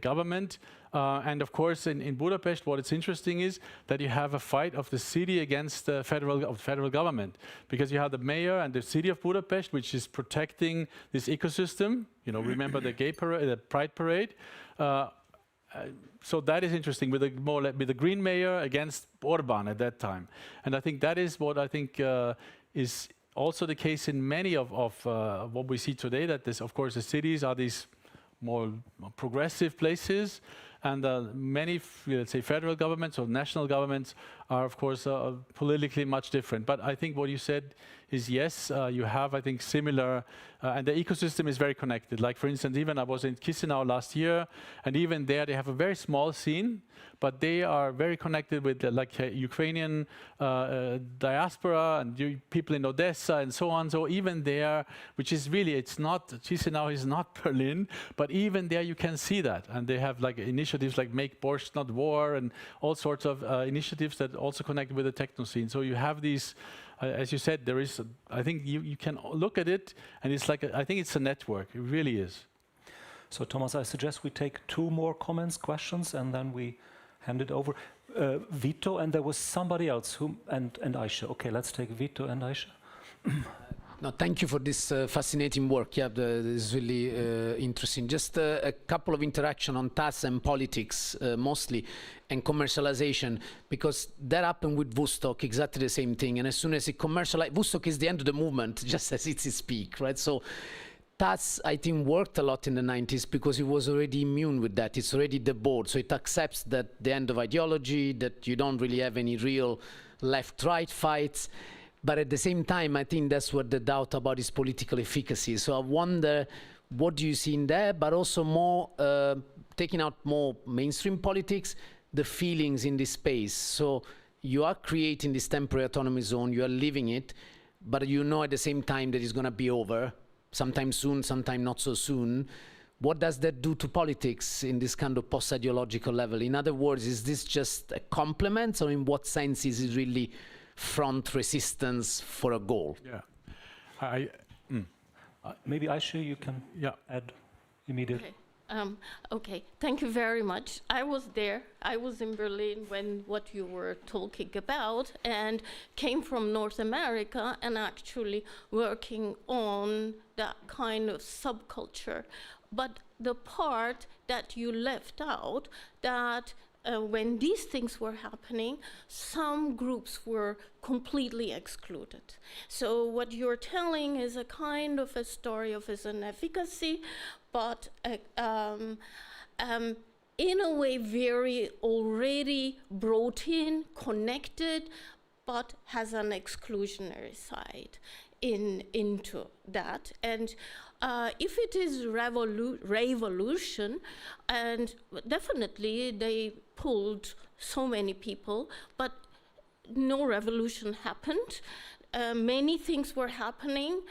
government. And of course, in Budapest, what is interesting is that you have a fight of the city against the federal government, because you have the mayor and the city of Budapest, which is protecting this ecosystem. Remember the gay parade, the Pride parade. So that is interesting, with the green mayor against Orban at that time. And I think that is what I think is also the case in many of what we see today, that this, of course, the cities are these more progressive places, and many, let's say, federal governments or national governments are, of course, politically much different. But I think what you said is, yes, you have, I think, similar, and the ecosystem is very connected. Like, for instance, even I was in Chișinău last year, and even there they have a very small scene, but they are very connected with Ukrainian diaspora and people in Odessa and so on. So even there, which is really, Chișinău is not Berlin, but even there you can see that. And they have like initiatives like Make Borș Not War and all sorts of initiatives that also connect with the techno scene. So you have these, as you said, there is, I think you can look at it, and it's like, I think it's a network, it really is. So Thomas, I suggest we take 2 more comments, questions, and then we hand it over. Vito, and there was somebody else, and Aisha. Okay, let's take Vito and Aisha. No, thank you for this fascinating work. Yeah, this is really interesting. Just a couple of interaction on TASS and politics, mostly, and commercialization, because that happened with Woodstock, exactly the same thing. And as soon as it commercialized, Woodstock is the end of the movement, just as it's its peak, right? So TASS, I think, worked a lot in the 90s because it was already immune with that. It's already the board, so it accepts that the end of ideology, that you don't really have any real left-right fights. But at the same time, I think that's what the doubt about is political efficacy. So I wonder, what do you see in there? But also more, taking out more mainstream politics, the feelings in this space. So you are creating this temporary autonomy zone, you are living it, but you know at the same time that it's going to be over, sometime soon, sometime not so soon. What does that do to politics in this kind of post-ideological level? In other words, is this just a complement, or in what sense is it really front resistance for a goal? Yeah, maybe Aisha, you can add immediately. Okay, thank you very much. I was there. I was in Berlin when what you were talking about, and came from North America and actually working on that kind of subculture. But the part that you left out, that when these things were happening, some groups were completely excluded. So what you're telling is a kind of a story of an efficacy, but in a way very already brought in, connected, but has an exclusionary side into that. And if it is revolution, and definitely they pulled so many people, but no revolution happened. Many things were happening.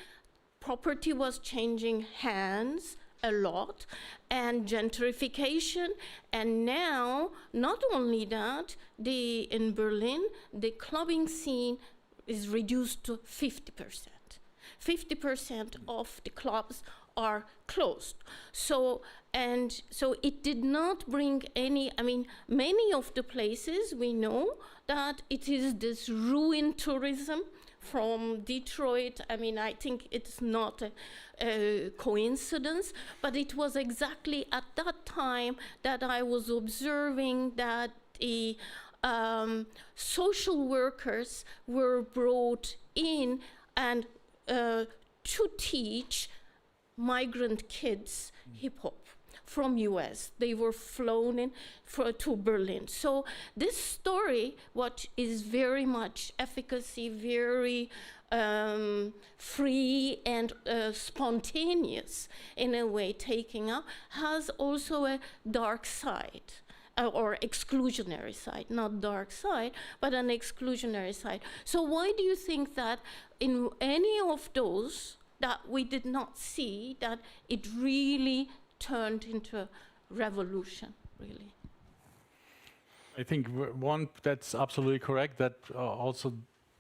Property was changing hands a lot, and gentrification, and now not only that, in Berlin the clubbing scene is reduced to 50%. 50% of the clubs are closed. So it did not bring any, I mean, many of the places we know that it is this ruin tourism from Detroit. I mean, I think it's not a coincidence, but it was exactly at that time that I was observing that the social workers were brought in and to teach migrant kids hip hop from US. They were flown in to Berlin. So this story, what is very much efficacy, very free and spontaneous in a way, taking up, has also a dark side. Or exclusionary side, not dark side, but an exclusionary side. So why do you think that in any of those that we did not see, that it really turned into a revolution, really? I think one, that's absolutely correct, that also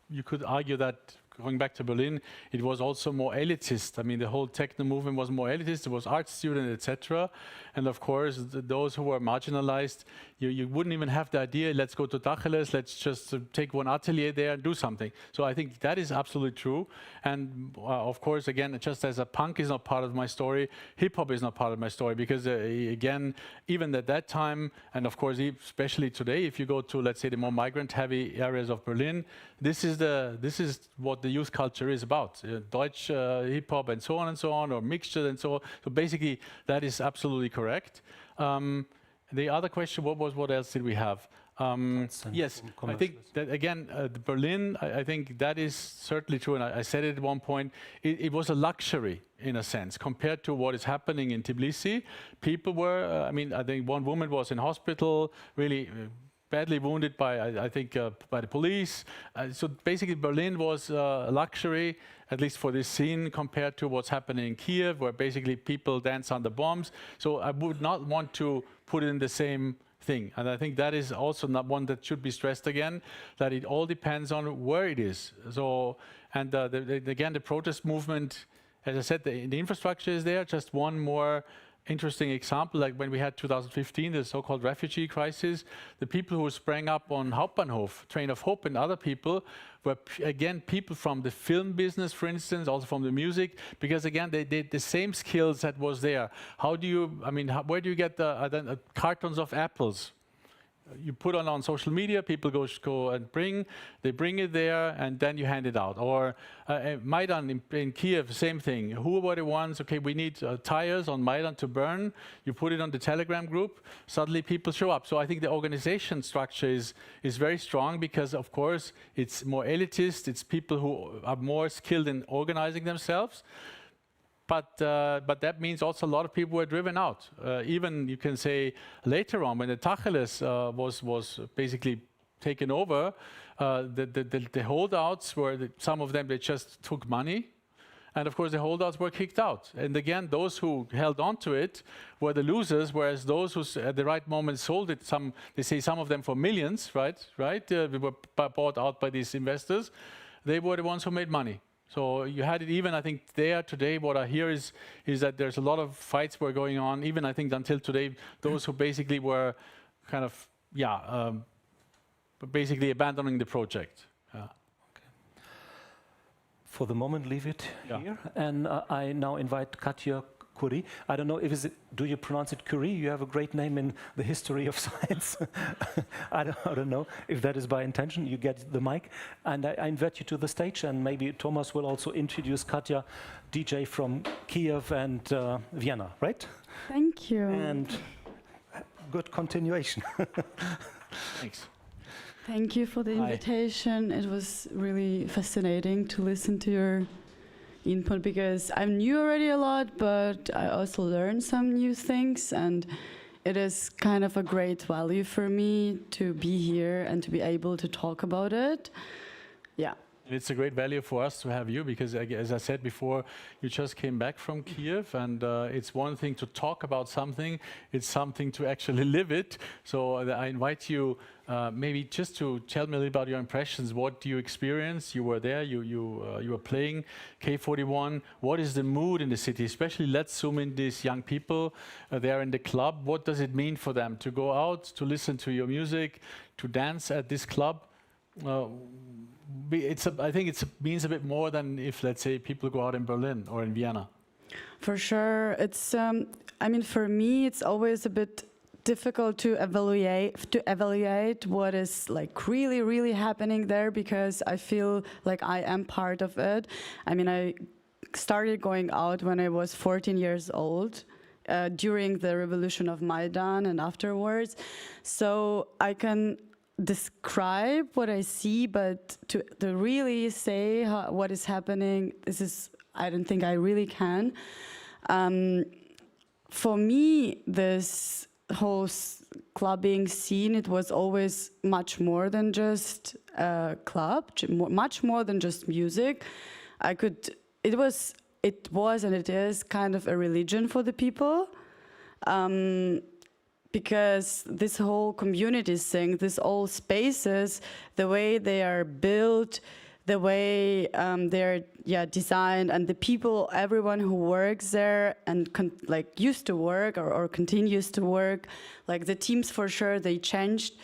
you could argue that going back to Berlin, it was also more elitist. I mean, the whole techno movement was more elitist. It was art students, etc. And of course, those who were marginalized, you wouldn't even have the idea, let's go to Tacheles, let's just take one atelier there and do something. So I think that is absolutely true. And of course, again, just as a punk is not part of my story, hip-hop is not part of my story, because again, even at that time, and of course, especially today, if you go to, let's say, the more migrant-heavy areas of Berlin, this is what the youth culture is about. Deutsch hip-hop and so on, or mixture and so on. So basically, that is absolutely correct. The other question, what else did we have? Yes, I think that again, Berlin, I think that is certainly true, and I said it at one point, it was a luxury in a sense, compared to what is happening in Tbilisi. People were, I mean, I think one woman was in hospital, really badly wounded by, I think, by the police. So basically Berlin was a luxury, at least for this scene, compared to what's happening in Kyiv, where basically people dance under bombs. So I would not want to put it in the same thing. And I think that is also not one that should be stressed again, that it all depends on where it is. So, and again, the protest movement, as I said, the infrastructure is there. Just one more interesting example, like when we had 2015, the so-called refugee crisis, the people who sprang up on Hauptbahnhof, Train of Hope, and other people were, again, people from the film business, for instance, also from the music, because again, they did the same skills that was there. How do you, I mean, where do you get the cartons of apples? You put on social media, people go and they bring it there, and then you hand it out. Or Maidan in Kyiv, same thing. Who were the ones, okay, we need tires on Maidan to burn. You put it on the Telegram group, suddenly people show up. So I think the organization structure is very strong, because of course it's more elitist, it's people who are more skilled in organizing themselves. But that means also a lot of people were driven out. Even you can say later on, when the Tacheles was basically taken over, the holdouts were, some of them, they just took money. And of course, the holdouts were kicked out. And again, those who held on to it were the losers, whereas those who at the right moment sold it, they say some of them for millions, right? They were bought out by these investors. They were the ones who made money. So you had it even, I think, there today. What I hear is that there's a lot of fights were going on, even I think until today, those who basically were kind of, basically abandoning the project. Okay. For the moment, leave it here. And I now invite Katja Curie. I don't know, do you pronounce it Curie? You have a great name in the history of science. I don't know if that is by intention. You get the mic. And I invite you to the stage, and maybe Thomas will also introduce Katja, DJ from Kyiv and Vienna, right? Thank you. And good continuation. Thanks. Thank you for the invitation. It was really fascinating to listen to your input, because I knew already a lot, but I also learned some new things, and it is kind of a great value for me to be here and to be able to talk about it. Yeah, It's a great value for us to have you because, as I said before, you just came back from Kyiv, and it's one thing to talk about something, it's something to actually live it. So I invite you maybe just to tell me a little about your impressions. What do you experience? You were there, you were playing K41. What is the mood in the city? Especially, let's zoom in these young people. They're in the club. What does it mean for them to go out, to listen to your music, to dance at this club? I think it means a bit more than if, let's say, people go out in Berlin or in Vienna. For sure. It's, I mean, for me, it's always a bit difficult to evaluate what is like really, really happening there, because I feel like I am part of it. I mean, I started going out when I was 14 years old. During the revolution of Maidan and afterwards. So I can describe what I see, but to really say what is happening, I don't think I really can. For me, this whole clubbing scene, it was always much more than just a club, much more than just music. It was and it is kind of a religion for the people. Because this whole community thing, these all spaces, the way they are built, the way they're designed, and the people, everyone who works there and like used to work or continues to work, like the teams for sure, they changed,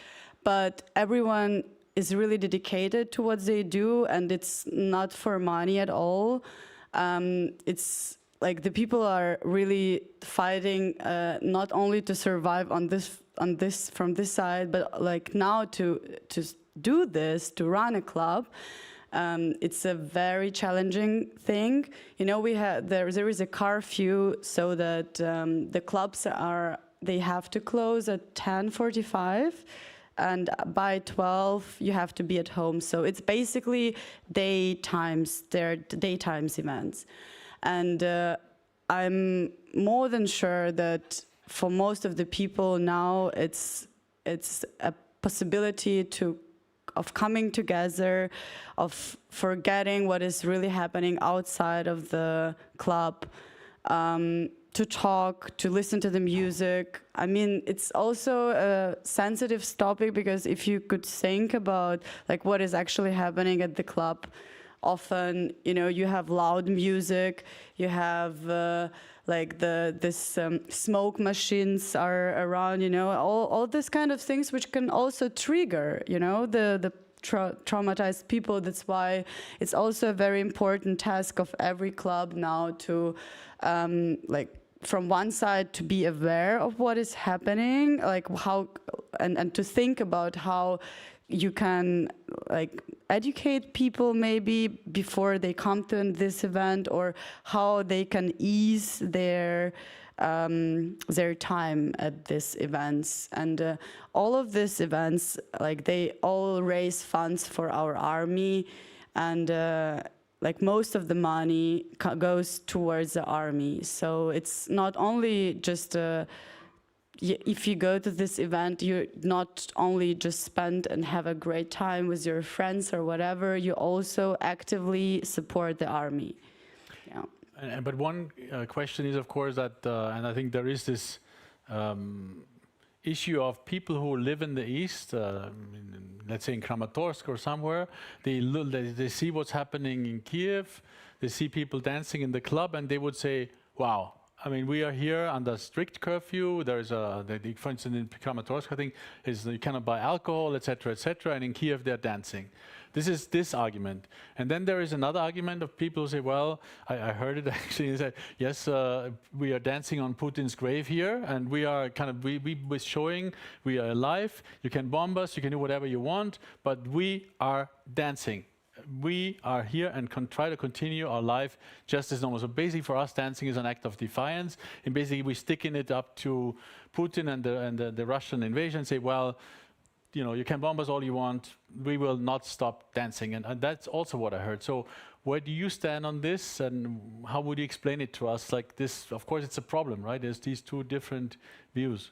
but everyone is really dedicated to what they do, and it's not for money at all. It's like the people are really fighting not only to survive from this side, but like now to do this, to run a club. It's a very challenging thing. You know, there is a curfew, so that the clubs they have to close at 10:45, and by 12 you have to be at home. So it's basically they're daytime events. And I'm more than sure that for most of the people now, it's a possibility of coming together, of forgetting what is really happening outside of the club, to talk, to listen to the music. I mean, it's also a sensitive topic, because if you could think about like what is actually happening at the club, often, you know, you have loud music, you have like this smoke machines are around, you know, all this kind of things which can also trigger, you know, the traumatized people. That's why it's also a very important task of every club now to like from one side to be aware of what is happening, like how and to think about how you can like educate people maybe before they come to this event, or how they can ease their time at these events. And all of these events, like they all raise funds for our army, and like most of the money goes towards the army. So it's not only just if you go to this event, you not only just spend and have a great time with your friends or whatever, you also actively support the army. Yeah. But one question is, of course, that, and I think there is this issue of people who live in the east, let's say in Kramatorsk or somewhere, they see what's happening in Kyiv, they see people dancing in the club, and they would say, wow, I mean, we are here under strict curfew. There is for instance, in Kramatorsk, I think, you cannot buy alcohol, etc., and in Kyiv they're dancing. This is this argument. And then there is another argument of people who say, well, I heard it actually, they said, yes, we are dancing on Putin's grave here, and we are we're showing we are alive, you can bomb us, you can do whatever you want, but we are dancing. We are here and try to continue our life just as normal. So basically for us, dancing is an act of defiance, and basically we sticking it up to Putin and the Russian invasion and say, well, you know, you can bomb us all you want, we will not stop dancing. And that's also what I heard. So where do you stand on this, and how would you explain it to us? Like this, of course, it's a problem, right? There's these two different views.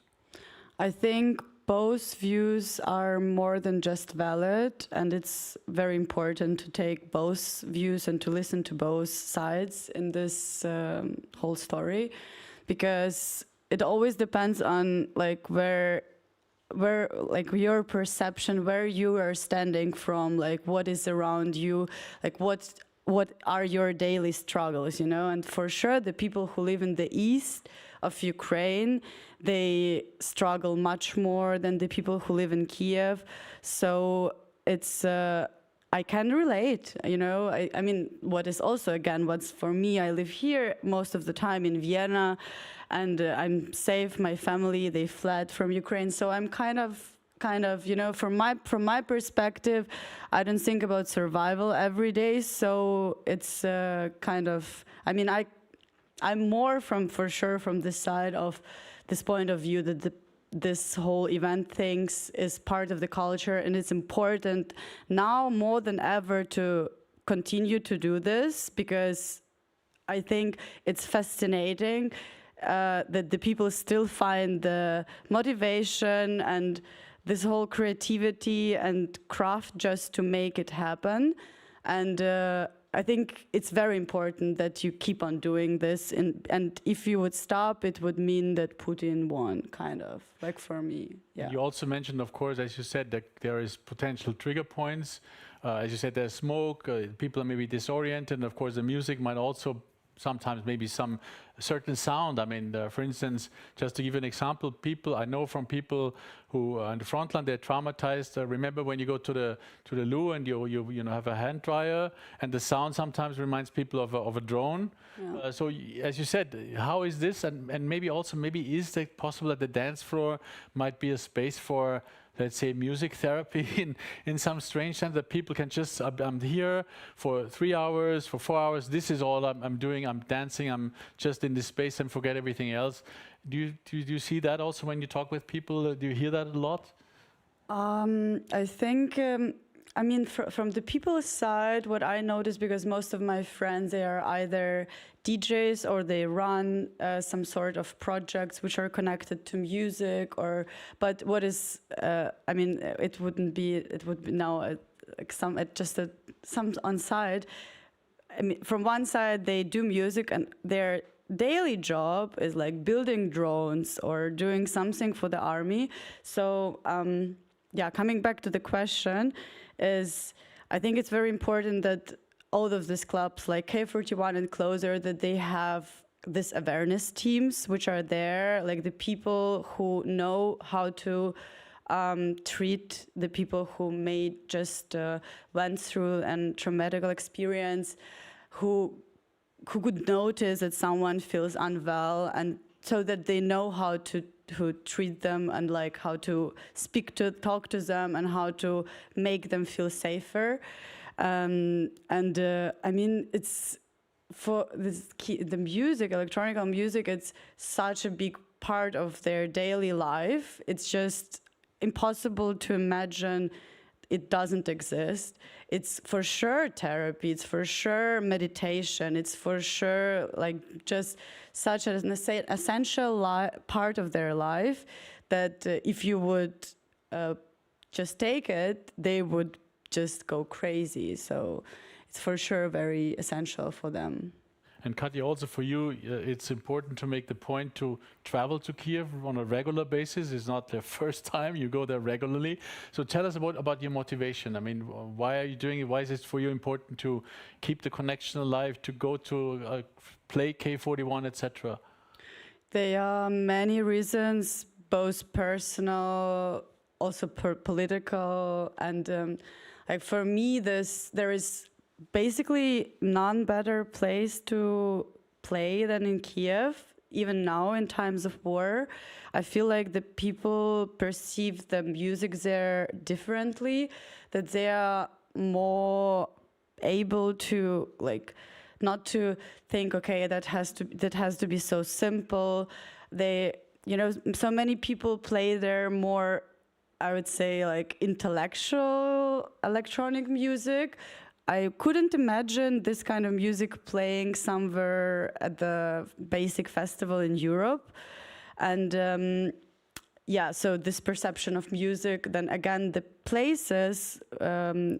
I think both views are more than just valid, and it's very important to take both views and to listen to both sides in this whole story, because it always depends on like where like your perception, where you are standing from, like what is around you, like what are your daily struggles, you know? And for sure, the people who live in the east of Ukraine, they struggle much more than the people who live in Kyiv. So it's, I can relate, you know? I mean, what is also, again, what's for me, I live here most of the time in Vienna, and I'm safe, my family, they fled from Ukraine. So I'm kind of, you know, from my perspective, I don't think about survival every day. So it's kind of, I mean, I'm more for sure from this side of this point of view that this whole event things is part of the culture, and it's important now more than ever to continue to do this, because I think it's fascinating that the people still find the motivation and this whole creativity and craft just to make it happen. And I think it's very important that you keep on doing this. And if you would stop, it would mean that Putin won, kind of, like for me. Yeah. You also mentioned, of course, as you said, that there is potential trigger points. As you said, there's smoke, people are maybe disoriented, and of course the music might also sometimes maybe some certain sound. I mean, for instance, just to give you an example, people I know from people who are on the Frontline, they're traumatized. Remember when you go to the loo and you know have a hand dryer, and the sound sometimes reminds people of a drone. Yeah. So as you said, how is this? And maybe also is it possible that the dance floor might be a space for, let's say, music therapy in some strange sense, that people can just, I'm here for 3 hours, for 4 hours, this is all I'm doing, I'm dancing, I'm just in this space and forget everything else. Do you see that also when you talk with people? Do you hear that a lot? I think, I mean, from the people's side, what I notice, because most of my friends, they are either DJs or they run some sort of projects which are connected to music, but what is, I mean, it would be now some on side. I mean, from one side, they do music, and their daily job is like building drones or doing something for the army. So, yeah, coming back to the question, I think it's very important that all of these clubs like K41 and Closer, that they have this awareness teams which are there, like the people who know how to treat the people who may just went through a traumatic experience, who could notice that someone feels unwell, and so that they know how to treat them and like how to talk to them and how to make them feel safer. I mean, it's for the music, electronic music, it's such a big part of their daily life. It's just impossible to imagine it doesn't exist. It's for sure therapy, it's for sure meditation, it's for sure like just such an essential part of their life that if you would just take it, they would just go crazy. So it's for sure very essential for them. And Katja, also for you, it's important to make the point to travel to Kyiv on a regular basis. It's not the first time you go there regularly. So tell us about your motivation. I mean, why are you doing it? Why is it for you important to keep the connection alive, to go to play K41, etc.? There are many reasons, both personal, also political, and like for me, there is basically none better place to play than in Kyiv. Even now in times of war, I feel like the people perceive the music there differently, that they are more able to like not to think, okay, that has to be so simple. They, you know, so many people play there more, I would say, like intellectual electronic music. I couldn't imagine this kind of music playing somewhere at the basic festival in Europe. And yeah, so this perception of music, then again, the places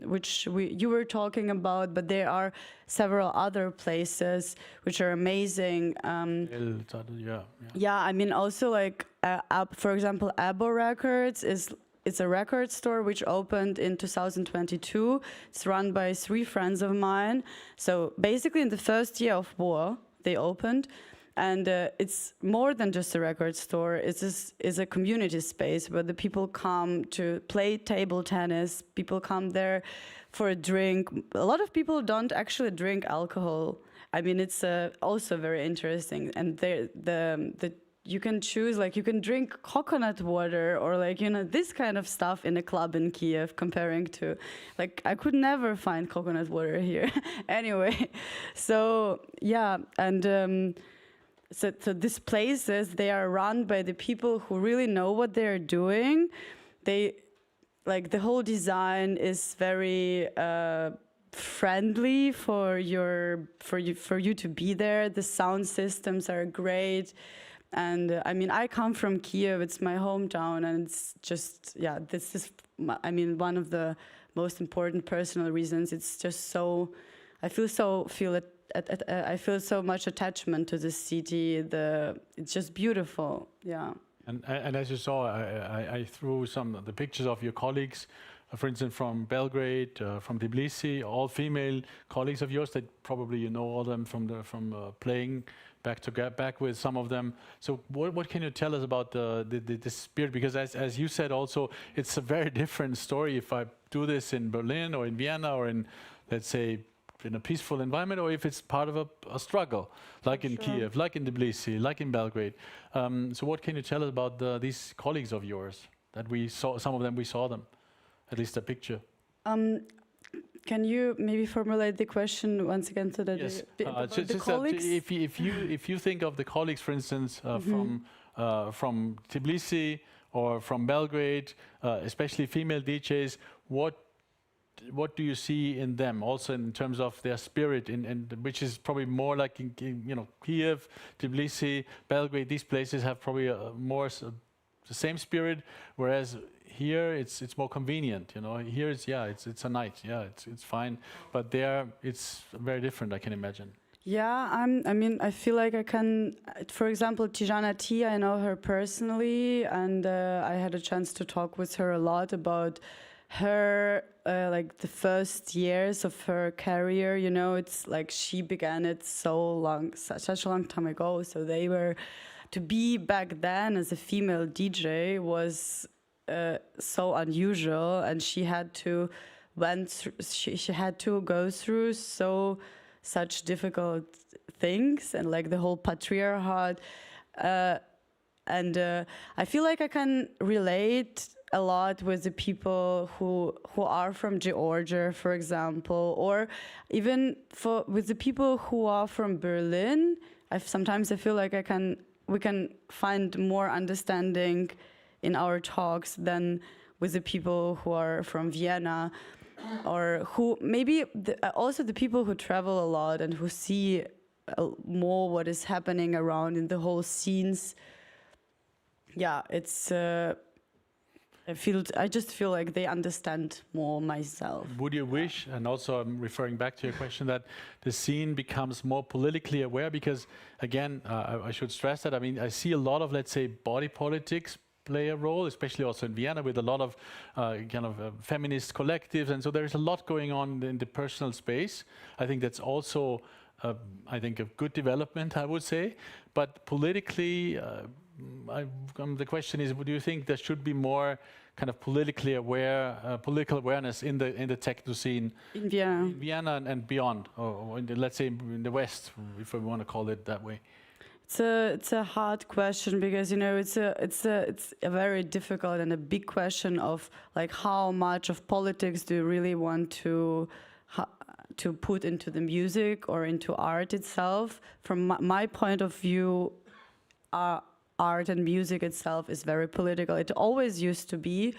which you were talking about, but there are several other places which are amazing. Yeah, I mean, also like, for example, Abo Records it's a record store which opened in 2022. It's run by 3 friends of mine. So basically in the first year of war, they opened. And it's more than just a record store. It's a community space where the people come to play table tennis. People come there for a drink. A lot of people don't actually drink alcohol. I mean, it's also very interesting. And you can choose, like, you can drink coconut water or, like, you know, this kind of stuff in a club in Kyiv, comparing to, like, I could never find coconut water here. Anyway, so yeah, and so these places, they are run by the people who really know what they're doing. They, like, the whole design is very friendly for you to be there. The sound systems are great. And I mean, I come from Kyiv, it's my hometown, and it's just, yeah, this is, I mean, one of the most important personal reasons. It's just so, I feel so much attachment to the city. It's just beautiful, yeah. And as you saw, I threw some of the pictures of your colleagues, for instance, from Belgrade, from Tbilisi, all female colleagues of yours that probably you know all them from playing back with some of them. So what can you tell us about the spirit? Because as you said also, it's a very different story if I do this in Berlin or in Vienna or in, let's say, in a peaceful environment, or if it's part of a struggle, like in Kyiv, like in Tbilisi, like in Belgrade. So what can you tell us about these colleagues of yours that we saw? Some of them we saw them, at least a picture. Can you maybe formulate the question once again so that yes. the colleagues? If you think of the colleagues, for instance, from Tbilisi or from Belgrade, especially female DJs, what do you see in them, also in terms of their spirit, and which is probably more like in Kyiv, Tbilisi, Belgrade? These places have probably more the same spirit, whereas here it's more convenient. Here it's a night, it's fine, but there it's very different, I can imagine. Yeah, I mean, I feel like I can, for example, Tijana T, I know her personally, and I had a chance to talk with her a lot about her, like the first years of her career. It's like she began it such a long time ago. So to be back then as a female DJ was so unusual, and she had to go through such difficult things, and like the whole patriarchate, and I feel like I can relate a lot with the people who are from Georgia, for example, or even with the people who are from Berlin. Sometimes I feel like we can find more understanding in our talks than with the people who are from Vienna, or who maybe also the people who travel a lot and who see more what is happening around in the whole scenes. Yeah, it's. I just feel like they understand more myself. Would you wish, and also I'm referring back to your question, that the scene becomes more politically aware? Because again, I should stress that, I mean, I see a lot of, let's say, body politics play a role, especially also in Vienna, with a lot of feminist collectives, and so there's a lot going on in the personal space. I think that's also, I think, a good development, I would say. But politically, the question is, do you think there should be more kind of politically aware, political awareness in the techno scene in Vienna and beyond, or let's say in the West, if we want to call it that way? It's a hard question, because it's a very difficult and a big question of like how much of politics do you really want to put into the music or into art itself. From my point of view, art and music itself is very political. It always used to be.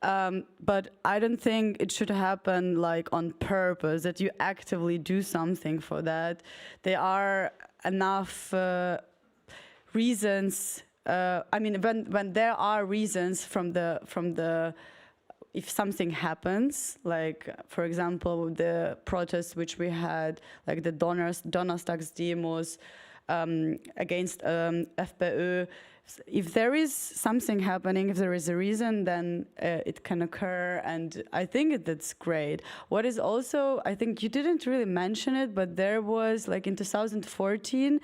But I don't think it should happen like on purpose, that you actively do something for that. There are enough reasons I mean, when there are reasons from the if something happens, like for example the protests which we had, like the Donnerstagsdemos against FPÖ, if there is something happening, if there is a reason, then it can occur, and I think that's great. What is also, I think you didn't really mention it, but there was, like in 2014,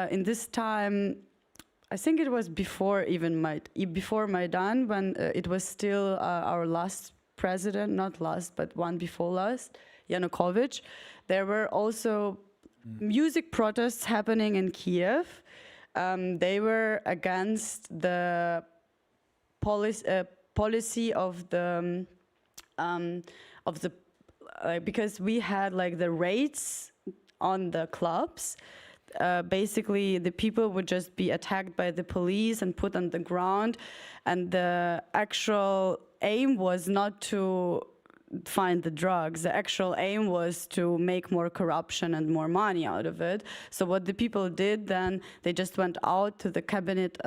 in this time, I think it was before before Maidan, when it was still our last president, not last, but one before last, Yanukovych. There were also music protests happening in Kyiv. They were against the policy of the because we had like the raids on the clubs. Basically, the people would just be attacked by the police and put on the ground, and the actual aim was not to find the drugs. The actual aim was to make more corruption and more money out of it. So what the people did then, they just went out to the cabinet,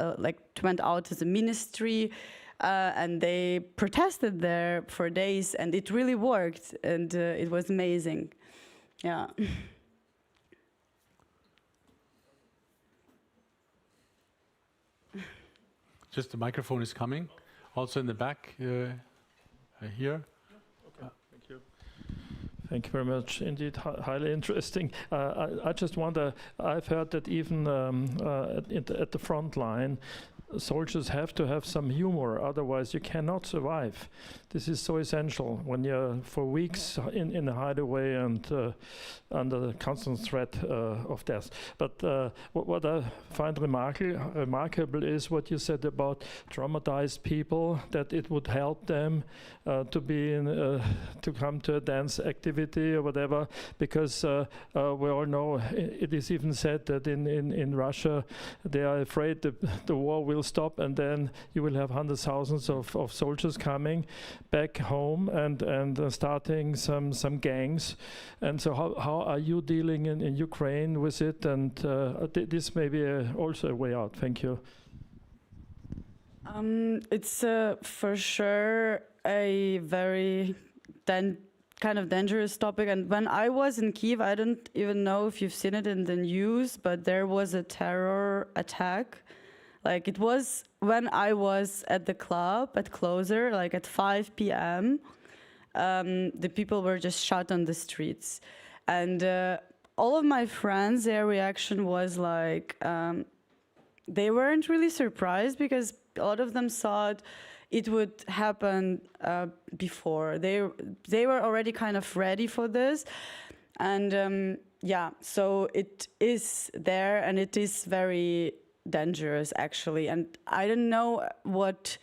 went out to the ministry, and they protested there for days, and it really worked, and it was amazing. Yeah. Just the microphone is coming. Also in the back here. Thank you very much. Indeed, highly interesting. I just wonder, I've heard that even at the front line, soldiers have to have some humor, otherwise you cannot survive. This is so essential when you're for weeks in a hideaway and under constant threat of death. But what I find remarkable is what you said about traumatized people, that it would help them to be to come to a dance activity or whatever, because we all know it is even said that in Russia they are afraid the war will stop, and then you will have hundreds of thousands of soldiers coming back home and starting some gangs. And so how are you dealing in Ukraine with it? And this may be also a way out. Thank you. It's for sure a very kind of dangerous topic. And when I was in Kyiv, I don't even know if you've seen it in the news, but there was a terror attack. Like it was when I was at the club at Closer, like at 5 p.m. The people were just shot on the streets. And all of my friends, their reaction was like, they weren't really surprised because a lot of them thought it would happen before. They were already kind of ready for this. And yeah, so it is there, and it is very dangerous actually. And I don't know what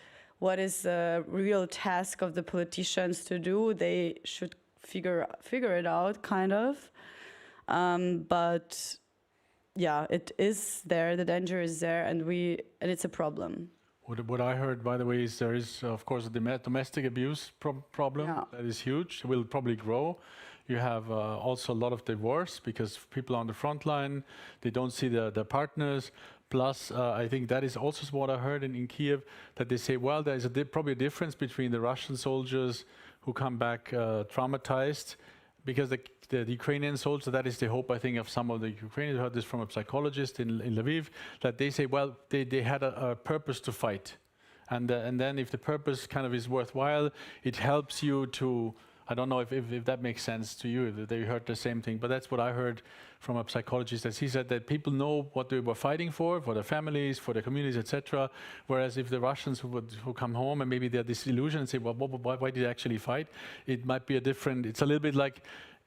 is the real task of the politicians to do. They should figure it out, kind of. But yeah, it is there. The danger is there, and it's a problem. What I heard, by the way, is there is, of course, a domestic abuse problem that is huge. It will probably grow. You have also a lot of divorce because people on the front line, they don't see their partners. Plus, I think that is also what I heard in Kyiv, that they say, well, there is probably a difference between the Russian soldiers who come back traumatized, because the Ukrainian soldiers, that is the hope, I think, of some of the Ukrainians. I heard this from a psychologist in Lviv, that they say, well, they had a purpose to fight. And then if the purpose kind of is worthwhile, it helps you to, I don't know if that makes sense to you, if they heard the same thing, but that's what I heard from a psychologist, that he said that people know what they were fighting for their families, for their communities, etc. Whereas if the Russians who come home and maybe they're disillusioned and say, well, why did they actually fight? It might be it's a little bit like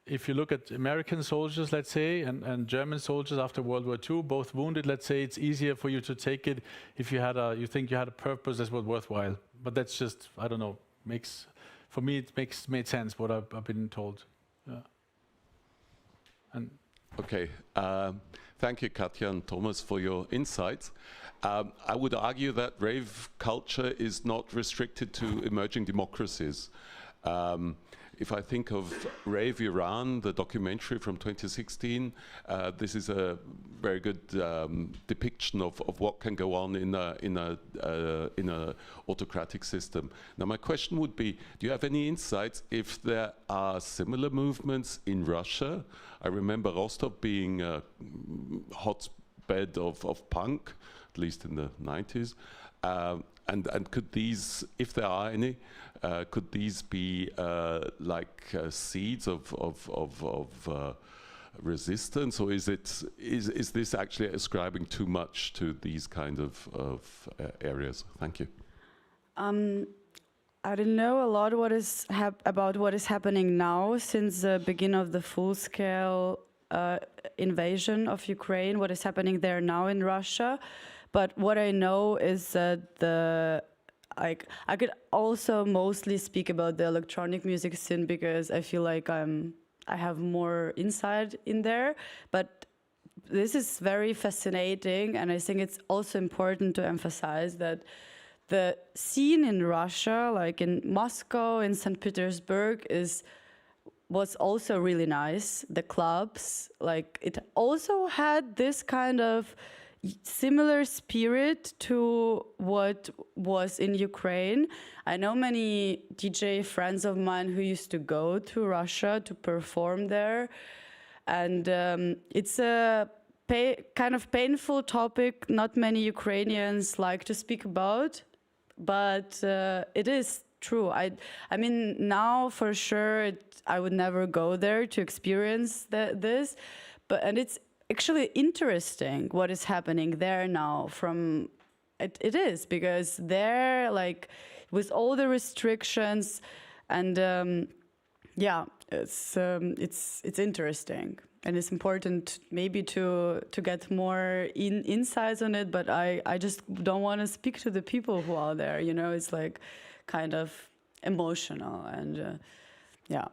if you look at American soldiers, let's say, and German soldiers after World War II, both wounded, let's say, it's easier for you to take it if you think you had a purpose that was worthwhile. But that's just, I don't know, for me it made sense what I've been told. Yeah. And okay, thank you, Katja and Thomas, for your insights. I would argue that rave culture is not restricted to emerging democracies. if I think of Rave Iran, the documentary from 2016, this is a very good depiction of what can go on in a autocratic system. Now, my question would be: do you have any insights if there are similar movements in Russia? I remember Rostov being a hotbed of punk, at least in the 90s. And could these, if there are any, could these be like seeds of resistance, or is this actually ascribing too much to these kind of areas? Thank you. I don't know a lot about what is happening now since the beginning of the full-scale invasion of Ukraine. What is happening there now in Russia? But what I know is that I could also mostly speak about the electronic music scene because I feel like I have more insight in there. But this is very fascinating, and I think it's also important to emphasize that the scene in Russia, like in Moscow, in St. Petersburg, was also really nice. The clubs, like it also had this kind of similar spirit to what was in Ukraine. I know many DJ friends of mine who used to go to Russia to perform there, and it's a kind of painful topic not many Ukrainians like to speak about, but it is true. I mean, now for sure I would never go there to experience this, and it's actually interesting what is happening there now. It is because there, like, with all the restrictions, and yeah, it's interesting, and it's important maybe to get more insights on it. But I just don't want to speak to the people who are there. You know, it's like kind of emotional, and yeah.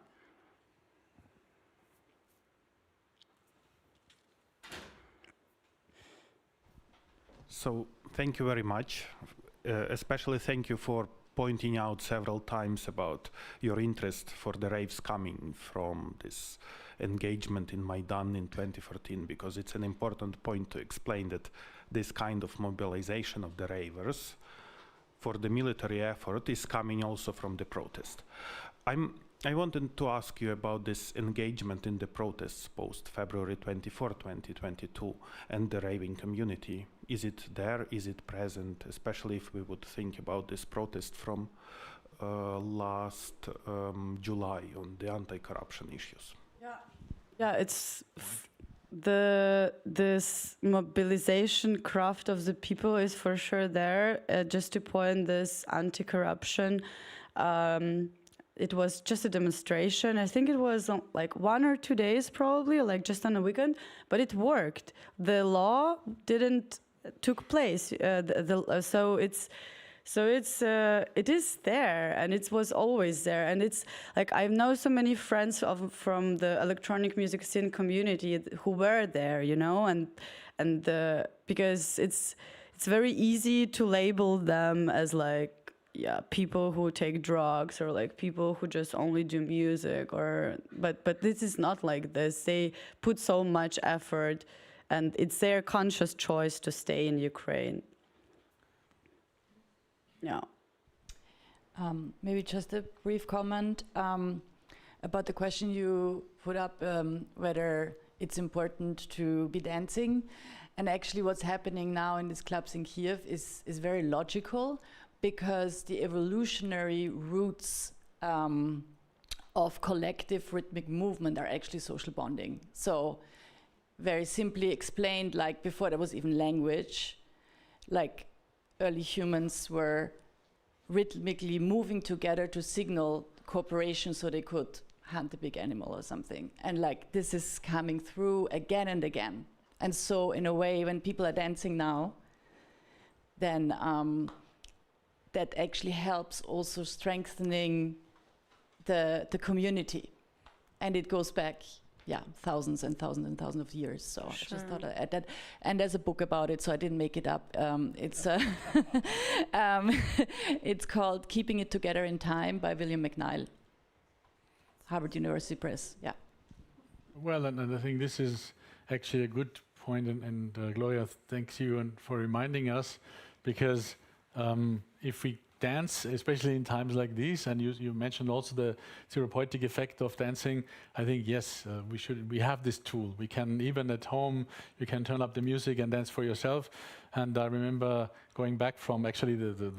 So thank you very much. Especially thank you for pointing out several times about your interest for the raves coming from this engagement in Maidan in 2014, because it's an important point to explain that this kind of mobilization of the ravers for the military effort is coming also from the protest. I wanted to ask you about this engagement in the protests post February 24, 2022, and the raving community. Is it there? Is it present? Especially if we would think about this protest from last July on the anti-corruption issues. Yeah, it's this mobilization craft of the people is for sure there. Just to point this anti-corruption. It was just a demonstration. I think it was like 1 or 2 days probably, like just on a weekend, but it worked. The law didn't took place. It is there, and it was always there. And it's like I know so many friends from the electronic music scene community who were there, you know, and because it's very easy to label them as like, yeah, people who take drugs or like people who just only do music, but this is not like this. They put so much effort, and it's their conscious choice to stay in Ukraine. Yeah. Maybe just a brief comment about the question you put up, whether it's important to be dancing. And actually what's happening now in these clubs in Kyiv is very logical, because the evolutionary roots of collective rhythmic movement are actually social bonding. So very simply explained, like before there was even language, like early humans were rhythmically moving together to signal cooperation so they could hunt a big animal or something. And like this is coming through again and again. And so in a way, when people are dancing now, then that actually helps also strengthening the community. And it goes back, yeah, thousands and thousands and thousands of years. So sure. I just thought I'd add that. And there's a book about it, so I didn't make it up. It's called Keeping It Together in Time by William McNeil. Harvard University Press. Yeah. Well, and I think this is actually a good point, and Gloria, thanks you for reminding us, because if we dance, especially in times like these, and you mentioned also the therapeutic effect of dancing, I think yes, we have this tool. We can, even at home, you can turn up the music and dance for yourself. And I remember going back from actually the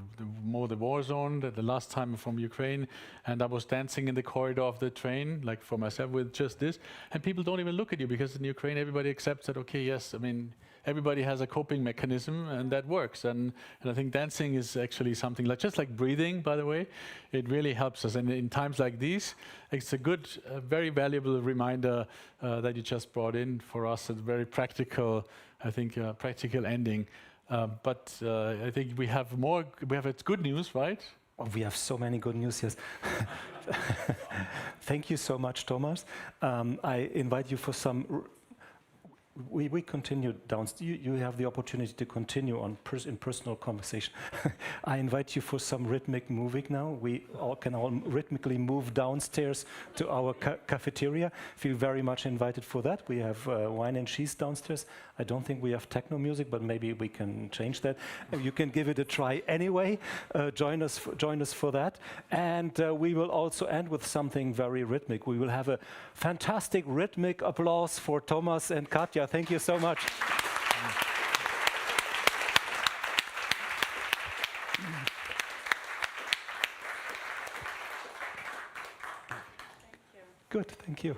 war zone, the last time from Ukraine, and I was dancing in the corridor of the train, like for myself with just this, and people don't even look at you, because in Ukraine everybody accepts that, okay, yes, I mean, everybody has a coping mechanism, and that works. And I think dancing is actually something like, just like breathing, by the way, it really helps us. And in times like these, it's a good, very valuable reminder that you just brought in for us. It's very practical, I think, practical ending. But I think we have it's good news, right? Oh, we have so many good news, yes. Thank you so much, Thomas. I invite you for some. We continue downstairs. You have the opportunity to continue on in personal conversation. I invite you for some rhythmic moving now. We can all rhythmically move downstairs to our cafeteria. Feel very much invited for that. We have wine and cheese downstairs. I don't think we have techno music, but maybe we can change that. You can give it a try anyway. Join us for that. And we will also end with something very rhythmic. We will have a fantastic rhythmic applause for Thomas and Katja. Thank you so much. Good, thank you.